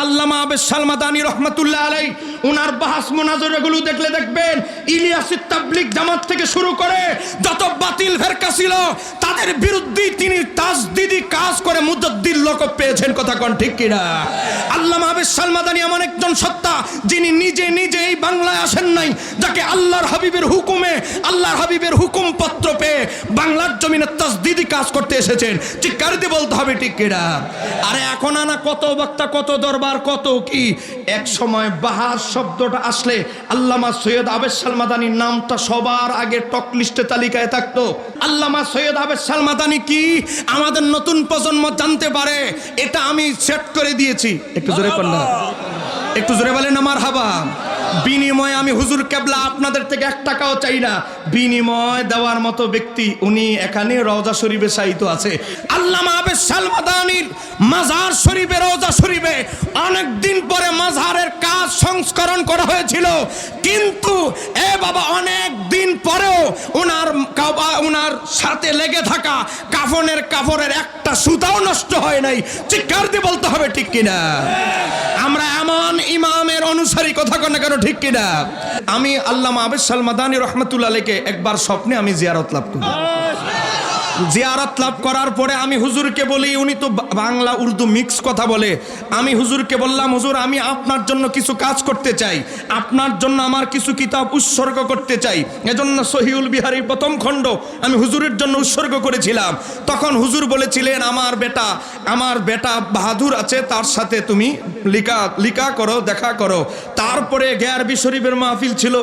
আল্লামা আবেসাল মাদানী রহমাতুল্লাহ আলাইহি উনার বাহাস মুনাজারাগুলো দেখলে দেখবেন ইলিয়াসি তাবলীগ জামাত থেকে শুরু করে যত বাতিল ফেরকা ছিল তাদের বিরুদ্ধে তিনি তাজদিদি কাজ করে মুজাদ্দিদ লকব পেয়েছেন। কথা কোন ঠিক কিনা? আল্লামা আবেসাল মাদানী এমন একজন সত্তা যিনি নিজে নিজে এই বাংলায় আসেন নাই, যাকে আল্লাহর হাবিবের হুকুমে আল্লাহর হাবিবের হুকুম পত্র পেয়ে বাংলার জমিনে তাজদিদি কাজ করতে এসেছেন। চিৎকার দিয়ে বলতে হবে ঠিক কিনা? আরে এখন আনা কত বক্তা, কত দরবার, কত কি, এক সময় বাহাস শব্দটা আসলে আল্লামা সৈয়দ আবেসাল মাদানীর নামটা সবার আগে টক লিস্টে তালিকায় থাকতো। আল্লামা সৈয়দ আবেসাল মাদানী কি আমাদের নতুন প্রজন্ম জানতে পারে, এটা আমি সেট করে দিয়েছি। একটু জোরে কন্যা, একটু জোরে বলেন না মারহাবা। বিনিময়ে আমি হুজুর কেবলা আপনাদের থেকে 1 টাকাও চাই না, বিনিময় দেওয়ার মতো ব্যক্তি উনি এখানে রওজা শরীফে শায়িত আছে। আল্লামা আবেসাল মাদানীর মাজার শরীফে, রওজা শরীফে অনেক দিন পরে মাজারের কাজ সংস্করণ করা হয়েছিল, কিন্তু এ বাবা অনেক দিন পরেও ওনার সাথে লেগে থাকা কাফনের একটা সুতাও নষ্ট হয় নাই। চিৎকার দিয়ে বলতে হবে ঠিক কিনা? আমরা এমন ইমামের অনুসারী, কথা কেন কেন ঠিক কিনা? আমি আল্লামা আবেসাল মাদানী রহমাতুল্লাহ আলাইহিকে একবার স্বপ্নে আমি জিয়ারত লাভ করি। জিয়ারত লাভ করার পরে আমি হুজুরকে বলি, উনি তো বাংলা উর্দু মিক্স কথা বলে, আমি হুজুরকে বললাম, হুজুর আমি আপনার জন্য কিছু কাজ করতে চাই, আপনার জন্য আমার কিছু কিতাব উৎসর্গ করতে চাই। এজন্য সহিউল বিহারীর 1ম খণ্ড আমি হুজুরের জন্য উৎসর্গ করেছিলাম। তখন হুজুর বলেছিলেন, আমার বেটা বাহাদুর আছে, তার সাথে তুমি লিখা করো, দেখা করো। তারপরে গেয়ারবি শরীফের মাহফিল ছিল,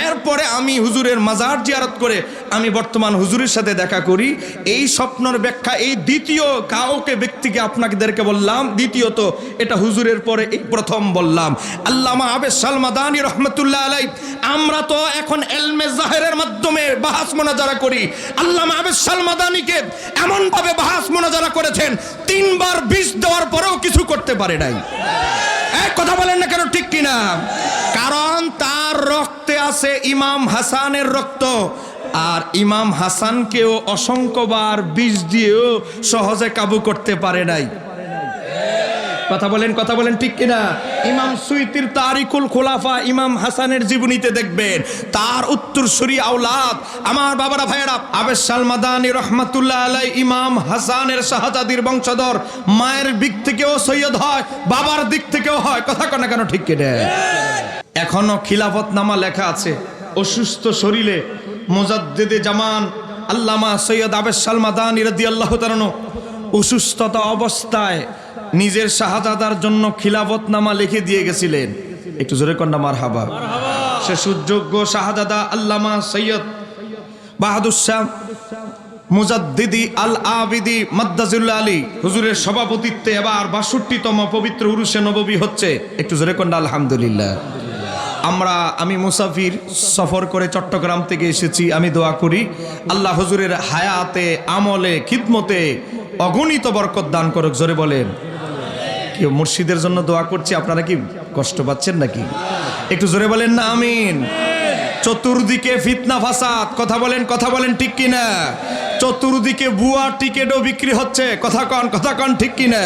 এরপরে আমি হুজুরের মাজার জিয়ারত করে আমি বর্তমান হুজুরের সাথে দেখা করি। এই স্বপ্নের ব্যাখ্যা এই দ্বিতীয় কাউকে ব্যক্তিকে আপনাদেরকে বললাম, দ্বিতীয়ত এটা হুজুরের পরে এই প্রথম বললাম। আল্লামা আবেসাল মাদানী রহমাতুল্লাহ আলাইহি, আমরা তো এখন ইলমে জাহেরের মাধ্যমে বাহাস মুনাজারা করি। আল্লামা আবেসাল মাদানীকে এমন ভাবে বাহাস মুনাজারা করেছেন, 3 বার বিষ দেওয়ার পরেও কিছু করতে পারে নাই। এক কথা বলেন না কেন ঠিক কিনা? কারণ তার রক্তে আছে ইমাম হাসানের রক্ত, আর ইমাম হাসানকেও অসংখ্যবার বিষ দিয়েও সহজে কাবু করতে পারে নাই। কথা বলেন ঠিক কিনা? ইমাম সুয়ুতির তারিকুল খুলাফা ইমাম হাসানের জীবনীতে দেখবেন তার উত্তরসূরি আওলাদ, আমার বাবারা ভাইয়েরা, আবেসাল মাদানী রহমাতুল্লাহ আলাইহি ইমাম হাসানের শাহজাদির বংশধর, মায়ের দিক থেকেও সৈয়দ হয়, বাবার দিক থেকেও হয়। কথা কনা কেন ঠিক কিনা? এখনো খিলাফতনামা লেখা আছে, অসুস্থ শরীরে মুজাদ্দিদে জামান আল্লামা সৈয়দ আবেসাল মাদানী রাদিয়াল্লাহু তাআলা অসুস্থতা অবস্থায় নিজের শাহজাদার জন্য খিলাফতনামা লিখে দিয়ে গেছিলেন। একটু জোরে কন্যা মারহাবা। সে সুযোগ্য শাহজাদা আল্লামা সৈয়দ বাহাদুর শাহ মুজাদ্দিদি আল আবিদি মাদ্দাজুল্লাহ আলী হুজুরের সভাপতিত্বে এবার ৬২তম পবিত্র উরুসে নববী হচ্ছে। একটু জোরে কন্যা আলহামদুলিল্লাহ। আমি মুসাফির সফর করে চট্টগ্রাম থেকে এসেছি। আমি দোয়া করি আল্লাহ হুজুরের হায়াতে, আমলে, খিদমতে অগণিত বরকত দান করুক। জোরে বলেন। কেউ মুর্শিদের জন্য দোয়া করছি, আপনারা কি কষ্ট পাচ্ছেন নাকি? একটু জোরে বলেন না আমিন। চতুর্দিকে ফিতনা ফাসাদ, কথা বলেন ঠিক কিনা? চতুর্দিকে ভুয়া টিকেটও বিক্রি হচ্ছে, কথা কন ঠিক কিনা?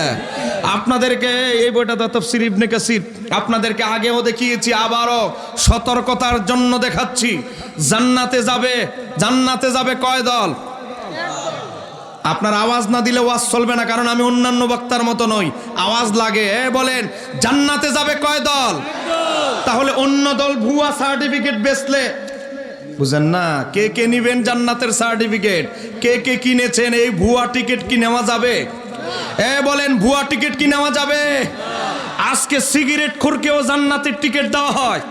আপনাদেরকে এই বইটা তাফসীর ইবনে কাসির আপনাদেরকে আগেও দেখিয়েছি, আবারও সতর্কতার জন্য দেখাচ্ছি। জান্নাতে যাবে কয় দল? আপনার আওয়াজ না দিলে ওয়াজ চলবে না, কারণ আমি অন্যান্য বক্তার মতো নই, আওয়াজ লাগে। বলেন জান্নাতে যাবে কয় দল? তাহলে অন্য দল ভুয়া সার্টিফিকেট বেচলে বুঝেন না, কে নিবেন জান্নাতের সার্টিফিকেট? কে কিনেছেন এই ভুয়া টিকিট? কি নেওয়া যাবে? বলেন ভুয়া টিকিট কি নেওয়া যাবে? আজকে সিগারেট খোরকেও জান্নাতের টিকিট দেওয়া হয়।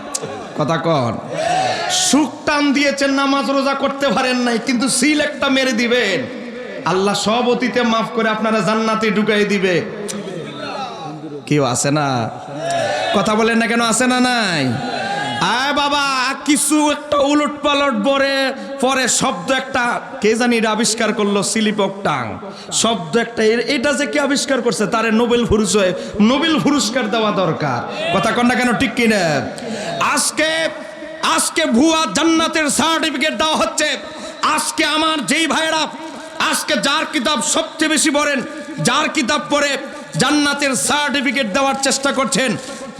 কথা কন। সুখ টান দিয়েছেন, নামাজ রোজা করতে পারেন নাই, কিন্তু সিল একটা মেরে দিবেন, আল্লাহ সব অতীতে মাফ করে আপনারা জান্নাতে ঢুকাই দিবে। কেউ আছে না? কথা বলেন না কেন? আছে না নাই? আয় বাবা, কিছু একটা উলট পালট পরে শব্দ একটা কে জানি আবিষ্কার করলো, স্লিপ অফ টাং শব্দ একটা, এটা যে কে আবিষ্কার করছে তারে নোবেল পুরস্কার দেওয়া দরকার। কথা কন না কেন ঠিক কিনা? আজকে ভুয়া জান্নাতের সার্টিফিকেট দেওয়া হচ্ছে। আজকে আমার যেই ভাইরা আজকে যার কিতাব সবচেয়ে বেশি পড়েন, যার কিতাব পড়ে জান্নাতের সার্টিফিকেট দেওয়ার চেষ্টা করছেন।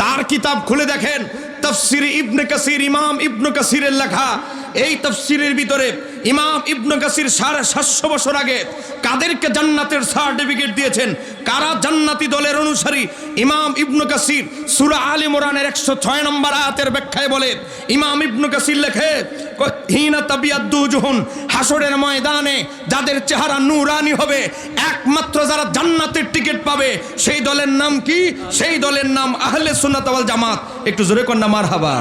তার কিতাব খুলে দেখেন, তাফসির ইবনে কাসির, ইমাম ইবনে কাসিরের লেখা। এই তাফসিরের ভিতরে ইমাম ইবনে কাসির 750 বছর আগে কাদেরকে জান্নাতের সার্টিফিকেট দিয়েছেন, কারা জান্নাতি দলের অনুসারী। ইমাম ইবনে কাসির সূরা আলে ইমরানের 106 নম্বর আয়াতের ব্যাখ্যায় বলে, ইমাম ইবনে কাসির লেখে, হিনা তাবিয়াদ্দু জুহুন, হাসরের ময়দানে যাদের চেহারা নূরানি হবে, একমাত্র যারা জান্নাতের টিকিট পাবে সেই দলের নাম কি? সেই দলের নাম আহলে সুন্নাত ওয়াল জামাত। একটু জোরে কন্যা মারহাবা।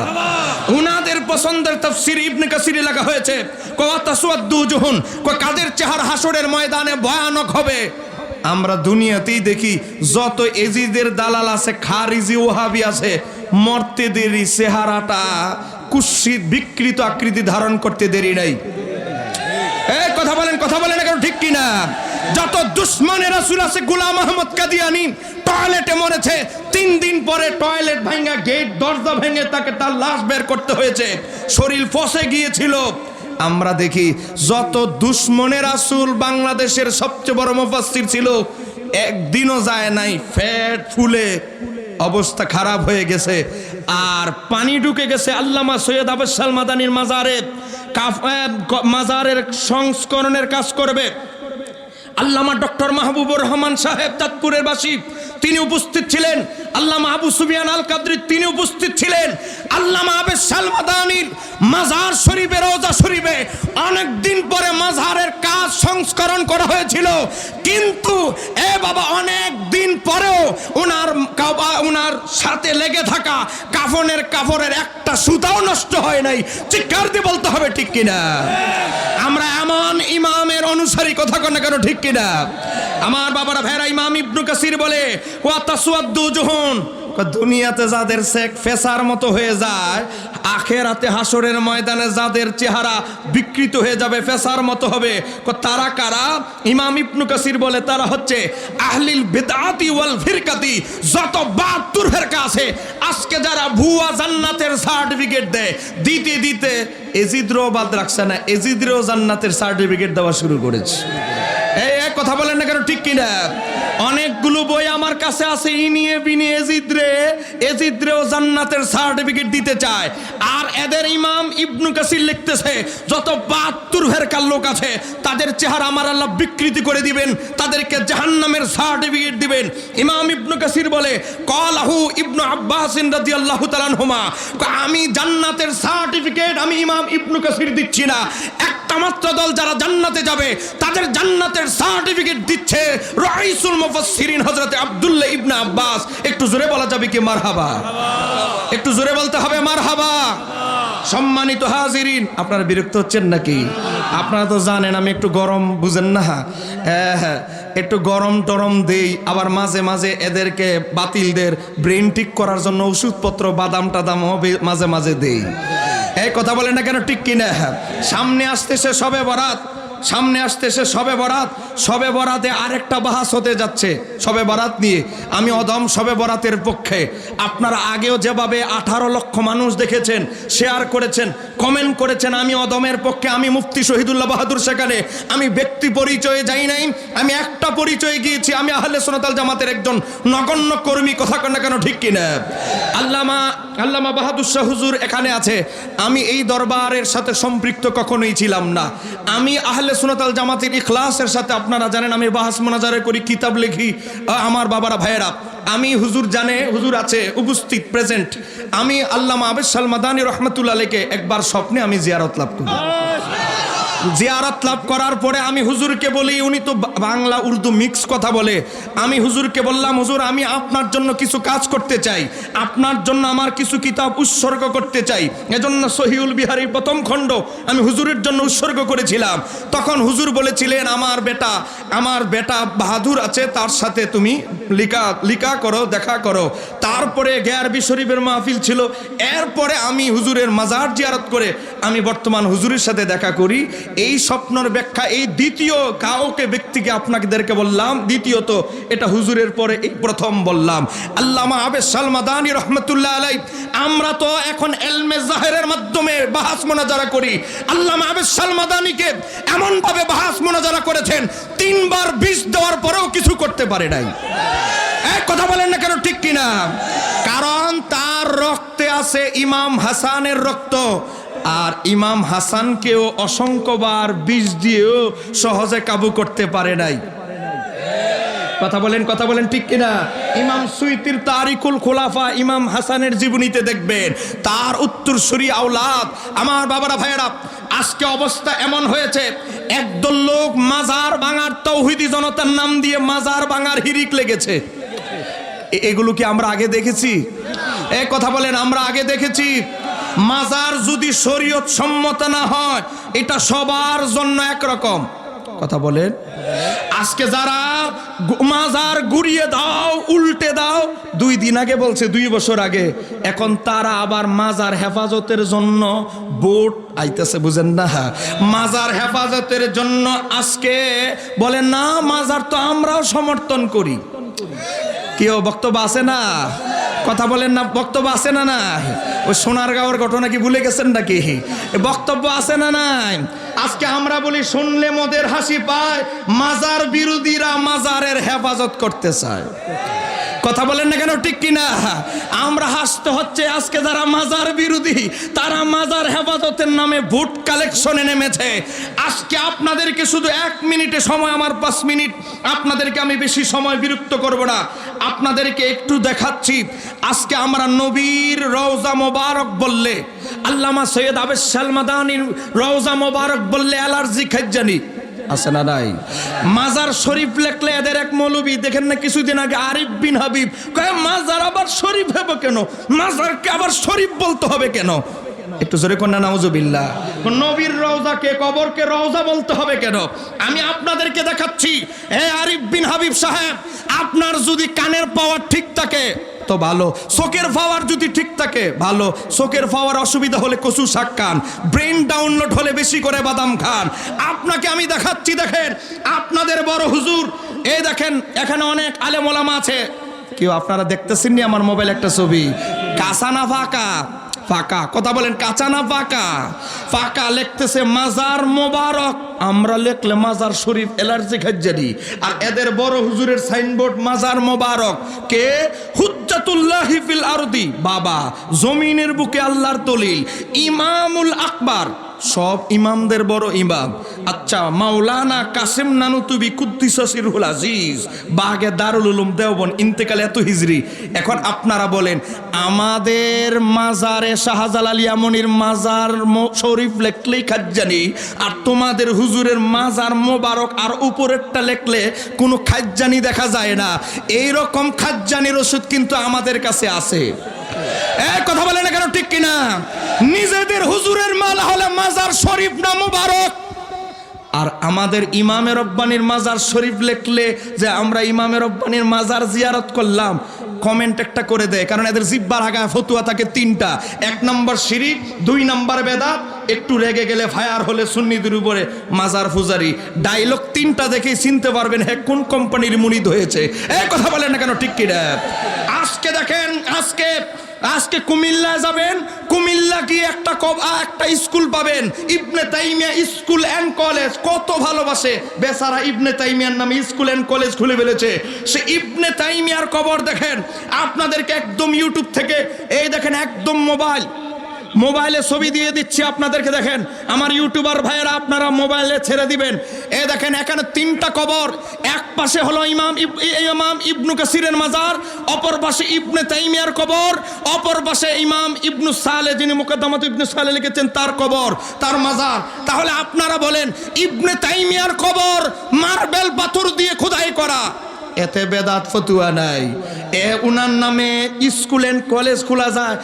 উনাদের পছন্দের তাফসীর ইবনে কাসিরে লেখা হয়েছে, ওয়াতাসওয়াদ্দু জুহুন, কাদের চেহারা হাসরের ময়দানে ভয়ানক হবে। আমরা দুনিয়াতেই দেখি যত এজিদের দালাল আছে, খারিজি ওহাবি আছে, মরতে দেরি চেহারাটা কুৎসিত বিকৃত আকৃতি ধারণ করতে দেরি নাই। এই কথা বলেন না কেন, ঠিক কিনা? যত দুশ্মনে রাসূল আছে, গোলাম আহমদ কাদিয়ানী টয়লেটে মরেছে, 3 দিন পরে টয়লেট ভাঙা, গেট দরজা ভেঙে তাকে তার লাশ বের করতে হয়েছে, শরীর ফসে গিয়েছিল। আমরা দেখি যত দুশ্মনে রাসূল বাংলাদেশের সবচেয়ে বড় মুফাসসির ছিল, একদিনও যায় নাই ফ্যাট ফুলে অবস্থা খারাপ হয়ে গেছে, আর পানি ঢুকে গেছে। আল্লামা সৈয়দ আবদুল মাদানির মাজারের সংস্করণের কাজ করবে আল্লামা ডক্টর মাহবুবুর রহমান সাহেব, চাঁদপুরের বাসী, তিনি উপস্থিত ছিলেন। আল্লামা আবু সুফিয়ান আল কাদরি তিনি উপস্থিত ছিলেন। আল্লামা আবদুল মাদানির মাজার শরীফে, রওজা শরীফে অনেক দিন পরে মাজারের কাজ সংস্করণ করা হয়েছিল, কিন্তু এ বাবা অনেক দিন পরেও ওনার সাথে লেগে থাকা কাফনের একটা সুতাও নষ্ট হয় নাই। চিৎকার দিয়ে বলতে হবে ঠিক কিনা? আমরা এমন ইমামের অনুসারী, কথা কন না কেন, ঠিক কিনা? আমার বাবারা ভাইরা, ইমাম ইবনে কাসির বলে, ওয়াতাসওয়াদ্দু জুহুন, দুনিয়াতে যাদের শেখ ফেসার মতো হয়ে যায়, আখেরাতে হাসরের ময়দানে যাদের চেহারা বিকৃত হয়ে যাবে, ফেসার মতো হবে, তারা কারা? ইমাম ইবনে কাসির বলে, তারা হচ্ছে আহলিল বিদআতি ওয়াল ফিরকাতি। যত 72 ফিরকা আছে, আজকে যারা ভুয়া জান্নাতের সার্টিফিকেট দেয়, দিতে দিতে এজিদরও বাদ রাখছে না, এজিদরেও জান্নাতের সার্টিফিকেট দেওয়া শুরু করেছে। এই কথা বলেন না কেন, ঠিক কিনা? অনেকগুলো বই আমার কাছে আছে, ইনিয়ে বিনিয়ে এজিদরেও জান্নাতের সার্টিফিকেট দিতে চায়। আর এদের ইমাম ইবনে কাসির লিখতেছে, যত 72 ফিরকার লোক আছে, তাদের চেহারা আমার আল্লাহ বিকৃতি করে দিবেন, তাদেরকে জাহান্নামের সার্টিফিকেট দিবেন। ইমাম ইবনে কাসির বলে, ক্বালাহু ইবনে আব্বাস রাদিয়াল্লাহু তাআলা আনহুমা, আমি জান্নাতের সার্টিফিকেট আমি ইমাম ইবনে কাসির দিচ্ছি না, একটা মাত্র দল যারা জান্নাতে যাবে তাদের জান্নাতের সার্টিফিকেট দিচ্ছে রাইসুল মুফাসসিরিন হযরত আব্দুল্লাহ ইবনে আব্বাস। একটু জোরে বলা যাবে কি মারহাবা? একটু জোরে বলতে হবে মারহাবা। সম্মানিত হাজিরিন, আপনারা বিরক্ত হচ্ছেন নাকি? আপনারা তো জানেন আমি একটু গরম, বুঝেন না? হ্যাঁ, একটু গরম টরম দেই, আবার মাঝে মাঝে এদেরকে বাতিলদের ব্রেন ঠিক করার জন্য ওষুধপত্র বাদাম টাদামও মাঝে মাঝে দেই। এই কথা বলেন না কেন, ঠিক কিনা? সামনে আসতেছে শবে বরাত, শবে বরাতে আরেকটা বাহাস হতে যাচ্ছে শবে বরাত নিয়ে। আমি অদম শবে বরাতের পক্ষে। আপনারা আগেও যেভাবে 18 লক্ষ মানুষ দেখেছেন, শেয়ার করেছেন, কমেন্ট করেছেন, আমি অদমের পক্ষে। আমি মুফতি শহীদুল্লাহ বাহাদুর সেখানে আমি ব্যক্তি পরিচয়ে যাই নাই, আমি একটা পরিচয়ে গিয়েছি, আমি আহলে সুন্নাত ওয়াল জামাতের একজন নগণ্য কর্মী। কথা কন না কেন, ঠিক কিনা? আল্লামা বাহাদুর শাহ হুজুর এখানে আছে। আমি এই দরবারের সাথে সম্পৃক্ত কখনোই ছিলাম না। আমি আহলে সুন্নাত ওয়াল জামাতের ইখলাসের সাথে, আপনারা জানেন আমি বাহাস মুনাজারা করি, কিতাব লিখি। আমার বাবারা ভাইয়েরা, আমি হুজুর জানে, হুজুর আছে উপস্থিত প্রেজেন্ট। আমি আল্লামা আবদুল মাদানী রহমাতুল্লাহ আলাইকে একবার স্বপ্নে আমি জিয়ারত লাভ করি। জিয়ারত লাভ করার পরে আমি হুজুরকে বলি, উনি তো বাংলা উর্দু মিক্স কথা বলে, আমি হুজুরকে বললাম, হুজুর আমি আপনার জন্য কিছু কাজ করতে চাই, আপনার জন্য আমার কিছু কিতাব উৎসর্গ করতে চাই। এজন্য সহিউল বিহারীর 1ম খণ্ড আমি হুজুরের জন্য উৎসর্গ করেছিলাম। তখন হুজুর বলেছিলেন, আমার বেটা বাহাদুর আছে, তার সাথে তুমি লিখা করো, দেখা করো। তারপরে গেয়ারবি শরীফের মাহফিল ছিল। এরপরে আমি হুজুরের মাজার জিয়ারত করে আমি বর্তমান হুজুরের সাথে দেখা করি। এই স্বপ্নের ব্যাখ্যা এই দ্বিতীয় কাউকে ব্যক্তিকে আপনাদেরকে বললাম, দ্বিতীয়ত এটা হুজুরের পরে এই প্রথম বললাম। আল্লামা আবদুল মাদানী রহমাতুল্লাহ আলাইহি, আমরা তো এখন ইলমে জাহেরের মাধ্যমে বাহাস মুনাজারা করি। আল্লামা আবদুল মাদানীকে এমন ভাবে বাহাস মুনাজারা করেছেন, 3 বার বিষ দেওয়ার পরেও কিছু করতে পারে নাই। কথা বলেন না কেন ঠিক কিনা? কারণ তার রক্তে আছে ইমাম হাসানের রক্ত, আর ইমাম হাসানকেও অসংখ্যবার বিষ দিয়েও সহজে কাবু করতে পারে নাই। কথা বলেন ঠিক কিনা? ইমাম সুয়ুতির তারিকুল খুলাফা ইমাম হাসানের জীবনীতে দেখবেন তার উত্তরসূরি আওলাদ। আমার বাবারা ভাইয়েরা, আজকে অবস্থা এমন হয়েছে, একদল লোক মাজার ভাঙার, তৌহিদি জনতার নাম দিয়ে মাজার ভাঙার হিরিক লেগেছে। এগুলো কি আমরা আগে দেখেছি? কথা বলেন, আমরা আগে দেখেছি? মাজার যদি শরীয়ত সম্মত না হয়, এটা সবার জন্য একরকম। কথা বলেন, আজকে যারা মাজার গুড়িয়ে দাও, উল্টে দাও, 2 দিন আগে বলছে, 2 বছর আগে, এখন তারা আবার মাজার হেফাজতের জন্য ভোট আইতেছে, বুঝেন না? মাজার হেফাজতের জন্য আজকে বলেন না, মাজার তো আমরাও সমর্থন করি। কেউ বক্তব্য আছে না? কথা বলেন না, বক্তব্য আছে না? না, ওই সোনারগাঁওয়ের ঘটনা কি ভুলে গেছেন নাকি? বক্তব্য আছে না? নাই। আজকে আমরা বলি, শুনলে মোদের হাসি পায়, মাজার বিরোধীরা মাজারের হেফাজত করতে চায়। কথা বলেন না কেন ঠিক কিনা? আমরা হাসতে হচ্ছে, আজকে যারা মাজার বিরোধী তারা মাজার হেফাজতের নামে ভোট কালেকশনে নেমেছে। আজকে আপনাদেরকে শুধু 1 মিনিটে সময়, আমার 5 মিনিট, আপনাদেরকে আমি বেশি সময় বিরক্ত করব না, আপনাদেরকে একটু দেখাচ্ছি। আজকে আমরা নবীর রওজা মোবারক বললে, আল্লামা সৈয়দ আবেদ সালমাদানির রওজা মোবারক বললে অ্যালার্জি খাইজানি আছে না নাই? মাজার শরীফ লেখলে এদের এক মৌলবী দেখেন না কিছুদিন আগে, আরিফ বিন হাবিব, কয় মাজার আবার শরীফ হবে কেন? মাজারকে আবার শরীফ বলতে হবে কেন? একটু জোরে কন্যা নাউজুবিল্লাহ। নবীর রওজাকে, কবরকে রওজা বলতে হবে কেন? আমি আপনাদেরকে দেখাচ্ছি। হে আরিফ বিন হাবিব সাহেব, আপনার যদি কানের পাওয়ার ঠিক থাকে তো ভালো, চোখের পাওয়ার যদি ঠিক থাকে ভালো। চোখের পাওয়ার অসুবিধা হলে কচু শাক খান, ব্রেন ডাউনলোড হলে বেশি করে বাদাম খান। আপনাকে আমি দেখাচ্ছি, দেখেন আপনাদের বড় হুজুর, এই দেখেন এখানে অনেক আলেম ওলামা আছে। কেউ আপনারা দেখতেছেন নি আমার মোবাইল একটা ছবি? কাঁচা না ফাঁকা? ফাঁকা। কথা বলেন, কাঁচা না ফাঁকা? ফাঁকা। লিখতেছে মাজার মোবারক, আমরা লিখলে মাজার শরীফ অ্যালার্জি খাইজানি। আর এদের বড় হুজুরের সাইনবোর্ড মাজার মোবারক। কে? হুজ্জাতুল্লাহি ফিল আরদি, বাবা জমিনের বুকে আল্লাহর দলিল, ইমামুল আকবার, সব ইমামদের বড় ইমাম। আচ্ছা, মাওলানা কাসেম নানুতুবি কুদ্দিসা সিরহুল আজিজ, বাগে দারুল উলুম দেওবন্দ, ইন্তেকাল এত হিজরি। এখন আপনারা বলেন, আমাদের মাজারে শাহজালাল ইয়ামনির মাজার শরীফ লেখলেই খাজ্জানি, আর তোমাদের হুজুরের মাজার মোবারক আর উপরেরটা লেখলে কোনো খাজ্জানি দেখা যায় না। এইরকম খাজ্জানির ওষুধ কিন্তু আমাদের কাছে আছে। কথা বলে না কেন ঠিক কিনা? নিজেদের হুজুরের মালা হলে মাজার শরীফ না মোবারক, আর আমাদের ইমামে রব্বানির মাজার শরীফ লেখলে যে আমরা ইমামে রব্বানির মাজার জিয়ারত করলাম, কমেন্ট একটা করে দেয়। কারণ এদের জিব্বার আগায় ফতুয়া থাকে 3টা। 1 নম্বর শিরিক, 2 নম্বর বেদাত, একটু রেগে গেলে ফায়ার হলে সুন্নিদের উপরে মাজার ফুজারি। ডায়লগ 3টা দেখেই চিনতে পারবেন হ্যাঁ কোন কোম্পানির মুরিদ হয়েছে। কথা বলেন না কেন ঠিক কিনা? আজকে দেখেন, আজকে কুমিল্লা যাবেন, কুমিল্লা গিয়ে একটা স্কুল পাবেন, ইবনে তাইমিয়া স্কুল অ্যান্ড কলেজ। কত ভালোবাসে বেচারা, ইবনে তাইমিয়ার নামে স্কুল অ্যান্ড কলেজ খুলে ফেলেছে। সে ইবনে তাইমিয়ার কবর দেখেন। আপনাদেরকে একদম ইউটিউব থেকে, এই দেখেন একদম মোবাইলে ছবি দিয়ে দিচ্ছি আপনাদেরকে, দেখেন আমার ইউটিউবার ভাইয়েরা, আপনারা মোবাইলে ছেড়ে দিবেন। দেখেন এখানে 3টা কবর, এক পাশে হলো ইমাম ইবনু কাসিরের মাজার, অপর পাশে ইবনে তাইমিয়ার কবর, অপর পাশে ইমাম ইবনু সালেহ, যিনি মুকদ্দমাত ইবনু সালেহ লিখেছেন, তার কবর, তার মাজার। তাহলে আপনারা বলেন, ইবনে তাইমিয়ার কবর মার্বেল পাথর দিয়ে খোদাই করা, এতে বেদাত ফতুয়া নাই। উনার নামে স্কুল এন্ড কলেজ খোলা যায়,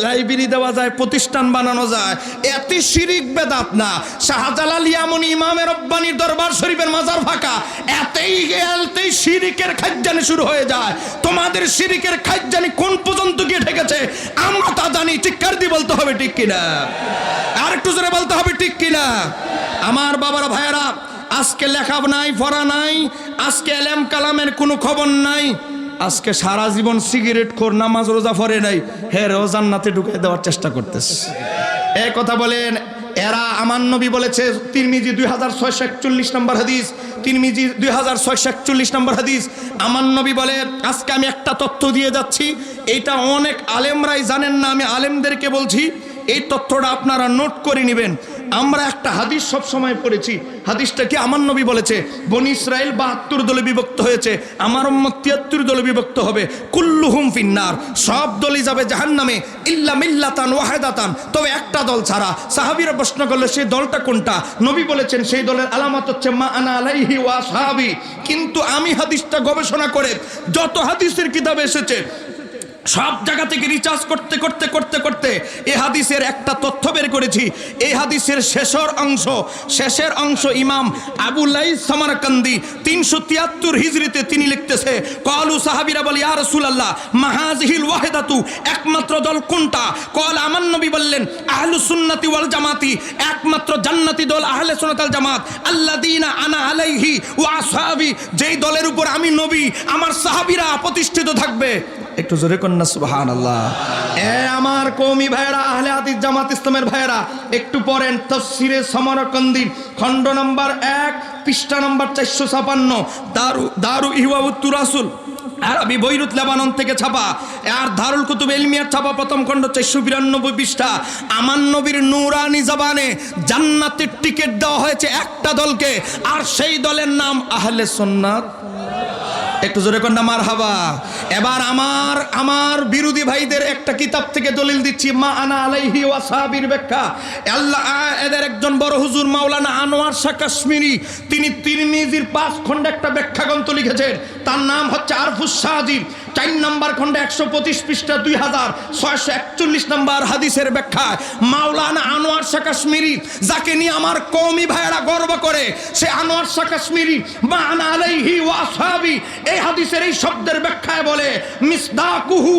লাইব্রেরি দেওয়া যায়, প্রতিষ্ঠান বানানো যায়, এতে শিরিক বেদাত না। শাহজালাল ইয়ামনি ইমামে রব্বানির দরবার শরীফের মাজার ফাঁকা, এতেই শিরিকের খাজ্জানি শুরু হয়ে যায়। তোমাদের শিরিকের খাজ্জানি কোন পর্যন্ত গিয়ে ঠেকেছে আমরা তা জানি। চিৎকার দিয়ে বলতে হবে ঠিক কিনা? আর একটু জোরে বলতে হবে ঠিক কিনা? আমার বাবারা ভাইয়েরা, আজকে লেখা নাই, পড়া নাই, আজকে এলেম কালামের কোনো খবর নাই। আজকে সারা জীবন সিগারেট খোর, নামাজ রোজা পড়ে নাই, হে জান্নাতে ঢুকে দেওয়ার চেষ্টা করতেছে। কথা বলেন, এরা, আমার নবী বলেছে, তিরমিজি 2641 নম্বর হাদিস, তিরমিজি 2641 নম্বর হাদিস। আমার নবী বলে, আজকে আমি একটা তথ্য দিয়ে যাচ্ছি, এটা অনেক আলেমরাই জানেন না, আমি আলেমদেরকে বলছি, এই তথ্যটা আপনারা নোট করে নেবেন। আমরা একটা হাদিস সব সময় পড়েছি, হাদিসটা কি আমার নবী বলেছে, বনি ইসরাইল 72 দলে বিভক্ত হয়েছে, আমার উম্মত 73 দলে বিভক্ত হবে, কুল্লুহুম ফিন্নার, সব দলই যাবে জাহান্নামে ইল্লা মিল্লাতান ওয়াহিদাতান, তবে একটা দল ছাড়া। সাহাবীরা প্রশ্ন করলে সেই দলটা কোনটা? নবী বলেছেন সেই দলের আলামত হচ্ছে মা আনা আলাইহি ওয়া আসহাবি। কিন্তু আমি হাদিসটা গবেষণা করে যত হাদিসের কিতাবে এসেছে সব জায়গা থেকে রিচার্জ করতে করতে করতে করতে এই হাদিসের একটা তথ্য বের করেছি। এই হাদিসের শেষের অংশ ইমাম আবু লাইস সামারকান্দি 373 হিজরিতে তিনি লিখতেছে, ক্বালু, সাহাবীরা বলে, ইয়া রাসূলুল্লাহ মাহাযিহিল ওয়াহিদাতু, একমাত্র দল কোনটা? ক্বাল, আমার নবী বললেন, আহলুস সুন্নাতি ওয়াল জামাতি, একমাত্র জান্নাতি দল আহলে সুন্নাত ওয়াল জামাত, আল্লাযীনা আনা আলাইহি ওয়া আসহাবি, যেই দলের উপর আমি নবী আমার সাহাবীরা প্রতিষ্ঠিত থাকবে। একটু জোরে কন্যা সুবহানাল্লাহ। আমার কওমি ভাইরা, আহলে হাদিস জামাত ইসলামের ভাইরা, একটু পড়েন তাফসিরে সামারকান্দি খণ্ড নম্বর 1 পৃষ্ঠা নম্বর 456, দারু ইহওয়াউত তুরাসুল আরবি বৈরুত লেবানন থেকে ছাপা, আর দারুল কুতুব ইলমিয়ার ছাপা প্রথম খণ্ড 492 পৃষ্ঠা। আমার নবীর নূরানি জবানে জান্নাতের টিকিট দেওয়া হয়েছে একটা দলকে, আর সেই দলের নাম আহলে সুন্নাত। একটু জোরে কন্যা মারহাবা। এবার আমার বিরোধী ভাইদের একটা কিতাব থেকে দলিল দিচ্ছি, মা আনা আলাইহি ওয়া সাহাবীর ব্যাখ্যা। আল্লাহ এদের একজন বড় হুজুর মাওলানা আনোয়ার শাহ কাশ্মীরি, তিনি তিরমিজির 5 খণ্ডে একটা ব্যাখ্যা গ্রন্থ লিখেছেন, তার নাম হচ্ছে আরফুস সাজিব, 4 নম্বর খণ্ডে 125 পৃষ্ঠা 2641 নম্বর হাদিসের ব্যাখ্যা। মাওলানা আনোয়ার শাহ কাশ্মীরি, যাকে নিয়ে আমার কওমি ভাইয়েরা গর্ব করে, সে আনোয়ার শাহ কাশ্মীরি মা আনা আলাইহি ওয়া আসহাবি এই হাদিসের এই শব্দের ব্যাখ্যায় বলে, মিসদাকুহু,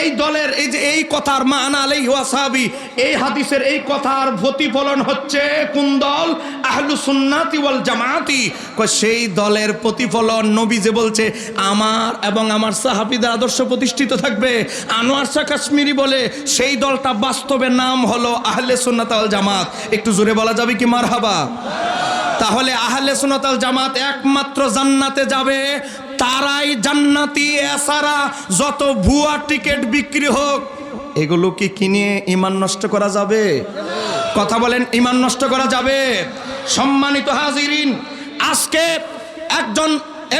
এই দলের এই যে এই কথার মা আনা আলাইহি ওয়া আসহাবি, এই হাদিসের এই কথার প্রতিফলন হচ্ছে কোন দল? আহলুস সুন্নাতি ওয়াল জামাতি। সেই দলের প্রতিফলন নবী যে বলছে আমার এবং আমার সাহাবীদের আদর্শ প্রতিষ্ঠিত থাকবে, আনোয়ার শাহ কাশ্মীরি বলে সেই দলটা বাস্তবে নাম হলো আহলে সুন্নাত ওয়াল জামাত। একটু জোরে বলা যাবে কি মারহাবা? তাহলে আহলে সুন্নাত ওয়াল জামাত একমাত্র জান্নাতে যাবে তারাই জান্নাতি, এছাড়া যত ভুয়া টিকিট বিক্রি হোক এগুলো কি কিনে ঈমান নষ্ট করা যাবে? কথা বলেন, ঈমান নষ্ট করা যাবে? সম্মানিত হাজিরিন, আজকে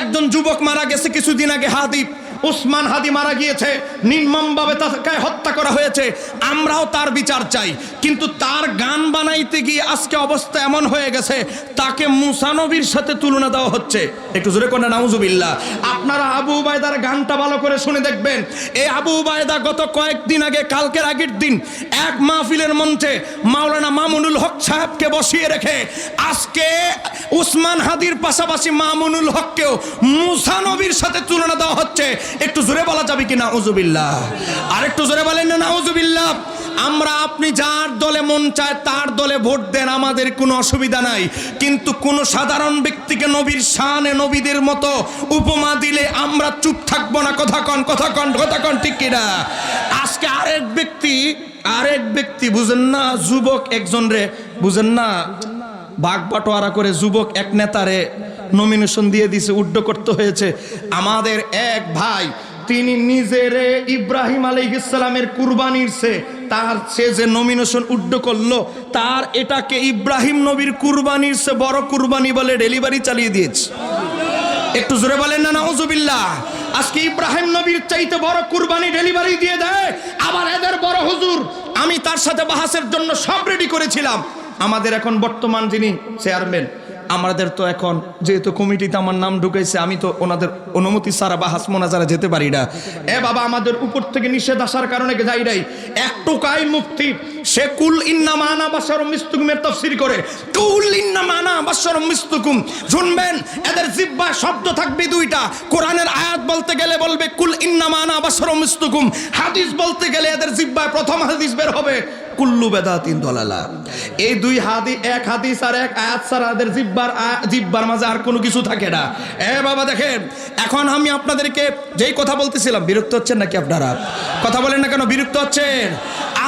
একজন যুবক মারা গেছে কিছুদিন আগে, হাদিব উসমান হাদি মারা গিয়েছে, নির্মমভাবে তাকে হত্যা করা হয়েছে। আমরাও তার বিচার চাই, কিন্তু তার গান বানাইতে গিয়ে আজকে অবস্থা এমন হয়ে গেছে তাকে মুসা নবীর সাথে তুলনা দেওয়া হচ্ছে। একটু জোরে কোন নাউজুবিল্লাহ। আপনারা আবু উবায়দার গানটা ভালো করে শুনে দেখবেন। এই আবু উবায়দা গত কয়েকদিন আগে, কালকের আগের দিন, এক মাহফিলের মঞ্চে মাওলানা মামুনুল হক সাহেবকে বসিয়ে রেখে আজকে উসমান হাদির পাশাপাশি মামুনুল হককেও মুসা নবীর সাথে তুলনা দেওয়া হচ্ছে। একটু জোরে বলা যাবে কি নাউজুবিল্লাহ? আর একটু জোরে বলেন না নাউজুবিল্লাহ। আমরা আপনি যার দলে মন চায় তার দলে ভোট দেন, আমাদের কোনো অসুবিধা নাই, কিন্তু কোন সাধারণ ব্যক্তিকে নবীর শানে নবীদের মতো উপমা দিলে আমরা চুপ থাকবো না। কথা কন ঠিক কিনা? আজকে আরেক ব্যক্তি বুঝেন না, যুবক একজন রে বুঝেন না, ভাগ বাটোয়ারা করে যুবক এক নেতারে নমিনেশন দিয়ে দিয়েছে, উড্ড করতে হয়েছে। আমাদের এক ভাই, তিনি নিজেরে ইব্রাহিম আলাইহিস সালামের কুরবানির সে যে নমিনেশন উড্ড করলো, তার এটাকে ইব্রাহিম নবীর কুরবানির সে বড় কুরবানি বলে ডেলিভারি চালিয়ে দিয়েছে। একটু জোরে বলেন না নাউজুবিল্লাহ। আজকে ইব্রাহিম নবীর চাইতে বড় কুরবানি ডেলিভারি দিয়ে দেয়। আবার এদের বড় হুজুর, আমি তার সাথে বাহাসের জন্য সব রেডি করেছিলাম। আমাদের এখন বর্তমান যিনি চেয়ারম্যান, আমাদের তো এখন যেহেতু কমিটিতে আমার নাম ঢুকেছে, আমি তো ওনাদের অনুমতি ছাড়া বাহাস মোনাজারা যেতে পারি না। বাবা, আমাদের উপর থেকে নিষেধ আসার কারণে যাই নাই। একটুকাই মুফতি সে কুল ইন্নামা আনা বাশারুম মিসলুকুমের তাফসীর করে, কুল ইন্নামা আনা বাশারুম মিসলুকুম। শুনবেন, এদের জিহ্বায় শব্দ থাকবে দুইটা। কোরআনের আয়াত বলতে গেলে বলবে কুল ইন্নামা আনা বাশারুম মিসলুকুম, হাদিস বলতে গেলে এদের জিহ্বায় প্রথম হাদিস বের হবে কুল্লু বেদাতিন দলালা। এই দুই এক হাদিস আর এক আয়াত ছাড়া এদের জিহ্বার মাঝে আর কোনো কিছু থাকে না। বাবা দেখেন, এখন আমি আপনাদেরকে যেই কথা বলতেছিলাম, বিরক্ত হচ্ছেন নাকি আপনারা? কথা বলেন না কেন, বিরক্ত হচ্ছেন?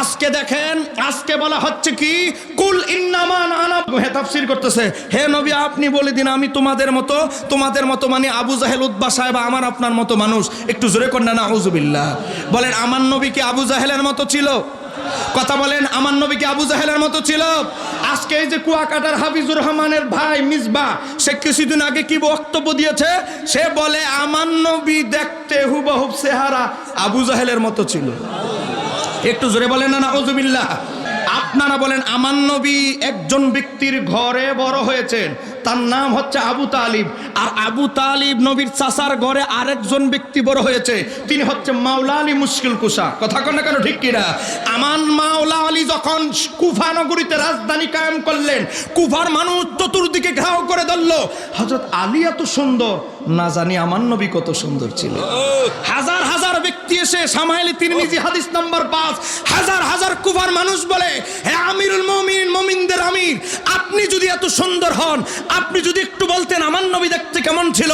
আজকে দেখেন, আজকে বলা হচ্ছে কি, কুল ইন্নামা আনা, হে তাফসীর করতেছে, হে নবী আপনি বলে দিন আমি তোমাদের মতো মানে আবু জাহেল উতবা সাহেব আমার আপনার মতো মানুষ। একটু জোরে করেন না নাউজুবিল্লাহ। বলেন আমার নবী কি আবু জাহেলের মতো ছিল? কথা বলেন, আমার নবী কি আবু জাহেলের মতো ছিল? আজকে এই যে কুয়াকাটার হাফিজুর রহমানের ভাই মিসবা, সে কিছুদিন আগে কি বক্তব্য দিয়েছে, সে বলে আমার নবী দেখতে হুবহুব চেহারা আবু জাহেলের মতো ছিল। একটু জোরে বলেন না নাউজুবিল্লাহ। আপনারা বলেন আমার নবী একজন ব্যক্তির ঘরে বড় হয়েছেন, তার নাম হচ্ছে আবু তালিব। আর আবু তালিব নবীর চাচার ঘরে আরেকজন ব্যক্তি বড় হয়েছে, তিনি হচ্ছে মাওলা আলী মুশকিল কুশা। কথা কন না কেন, ঠিক কিনা? আমার মাওলা আলী যখন কুফা নগরীতে রাজধানী কায়েম করলেন, কুফার মানুষ চতুর্দিকে ঘেরাও করে ধরলো, হযরত আলী এত সুন্দর, না জানি আমার নবী কত সুন্দর ছিল। হাজার হাজার ব্যক্তি এসে শামাইলে তিরমিজি হাদিস নাম্বার 5, হাজার হাজার কুফার মানুষ বলে, হে আমিরুল মুমিনিন, মুমিনদের আমির, আপনি যদি এত সুন্দর হন, আপনি যদি একটু বলতেন আমার নবী দেখতে কেমন ছিল।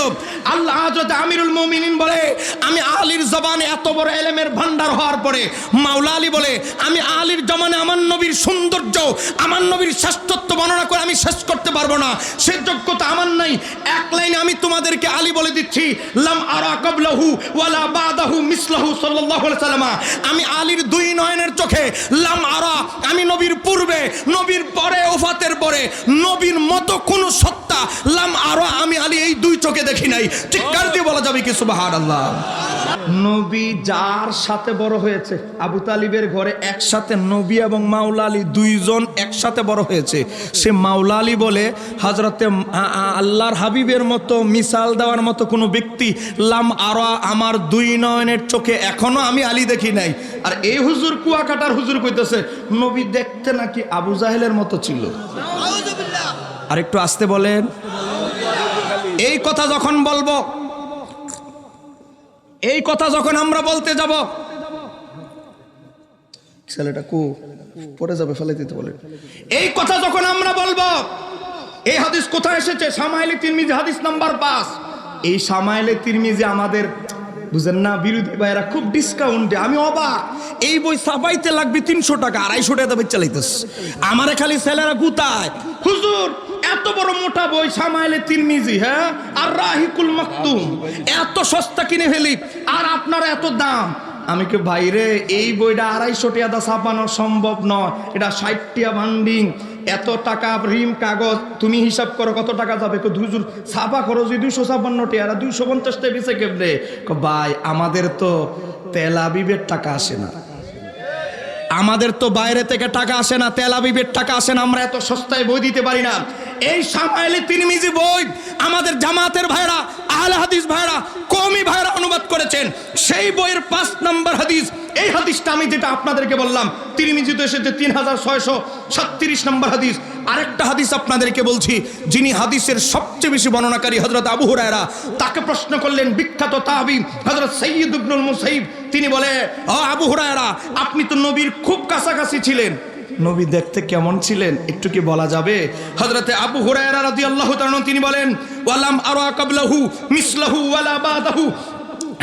আল্লাহ হযরত আমিরুল মুমিনিন বলে, আমি আলীর জবানে এত বড় ইলমের ভান্ডার হওয়ার পরে, মাওলা আলী বলে, আমি আলীর জমানে আমার নবীর সৌন্দর্য, আমার নবীর শ্রেষ্ঠত্ব বর্ণনা করে আমি শেষ করতে পারবো না, সে যোগ্যতা আমার নাই। এক লাইনে আমি তোমাদেরকে আলী বলে দিচ্ছি, লাম আরা ক্বাবলাহু ওয়ালা বাদাহু মিসলাহু সাল্লাল্লাহু আলাইহি ওয়াসাল্লাম। আমি আলীর দুই নয়নের চোখে লাম আরা, আমি নবীর পূর্বে, নবীর পরে, ওফাতের পরে নবীর মতো কোন সত্তা লাম আরা, আমি আলী এই দুই চোখে দেখি নাই। চিৎকার দিয়ে বলা যাবে কি সুবহানাল্লাহ। নবী যার সাথে বড় হয়েছে, আবু তালিবের ঘরে একসাথে নবী এবং মাওলা আলী দুইজন একসাথে বড় হয়েছে, সে মাওলা আলী বলে, হযরতে আল্লাহর হাবিবের মতো মিসাল দেওয়ার মতো কোনো ব্যক্তি লাম আরা, আমার দুই নয়নের চোখে এখনো আমি আলী দেখি নাই। আর এই হুজুর কুয়াকাটার হুজুর কইতেছে নবী দেখতে নাকি আবু জাহেলের মতো ছিল। আর একটু আস্তে বলেন। এই কথা যখন বলবো, এই কথা যখন আমরা বলতে যাব, ছেলেটা কু পড়ে যাবে, ফেলে দিতে বলেন। এই কথা যখন আমরা বলবো, এই হাদিস কোথায় এসেছে? শামাইলে তিরমিজি হাদিস নাম্বার 5। এই শামাইলে তিরমিজি আমাদের বুঝেন না, বিরোধী ভাইরা খুব ডিসকাউন্টে, আমি অবাক। এই বই ছাপাইতে লাগবে 300 টাকা, 250 টাকা দামে চালাইতেছে। আমারে খালি ছেলেরা গুতায়, হুজুর এত বড় মোটা বই শামাইলে তিরমিজি, হ্যাঁ, আর রাহিকুল মাকতুম, এত সস্তা কিনে ফেলি, আর আপনারা এত দাম। আমি কি ভাইরে, এই বইটা 250 টাকা ছাপানো সম্ভব নয়, এটা 60 টাকা বান্ডিং, এত টাকা রিম কাগজ, তুমি হিসাব করো কত টাকা যাবে। হুজুর ছাপা খরচ 256 টাকা, আর 250 টাকা বেঁচে কেমনে? ভাই আমাদের তো তেল আবিবের টাকা আসে না, আমাদের তো বাইরে থেকে টাকা আসে না, তেল আবিবের টাকা আসে না, আমরা এত সস্তায় বই দিতে পারি না। এই শামাইলে তিরমিজি বই আমাদের জামাতের ভাইরা, আহলে হাদিস ভাইরা, কওমি ভাইরা অনুবাদ করেছেন। সেই বইয়ের 5 নম্বর হাদিস, এই হাদিসটা আমি যেটা আপনাদেরকে বললাম, তিরমিজিতে এসেছে 3637 নম্বর হাদিস। আরেকটা হাদিস আপনাদেরকে বলছি, যিনি হাদিসের সবচেয়ে বেশি বর্ণনাকারী হযরত আবু হুরায়রা, তাকে প্রশ্ন করলেন বিখ্যাত তাবী হযরত সাইয়্যিদ ইবনুল মুসাইয়িব। তিনি বলে, ও আবু হুরায়রা, আপনি তো নবীর খুব কাছাকাছি ছিলেন, নবী দেখতে কেমন ছিলেন একটু কি বলা যাবে? হযরতে আবু হুরায়রা রাদিয়াল্লাহু তাআলা তিনি বলেন, ওয়ালাম আরা ক্বাবলাহু মিসলাহু ওয়ালা বাদাহু,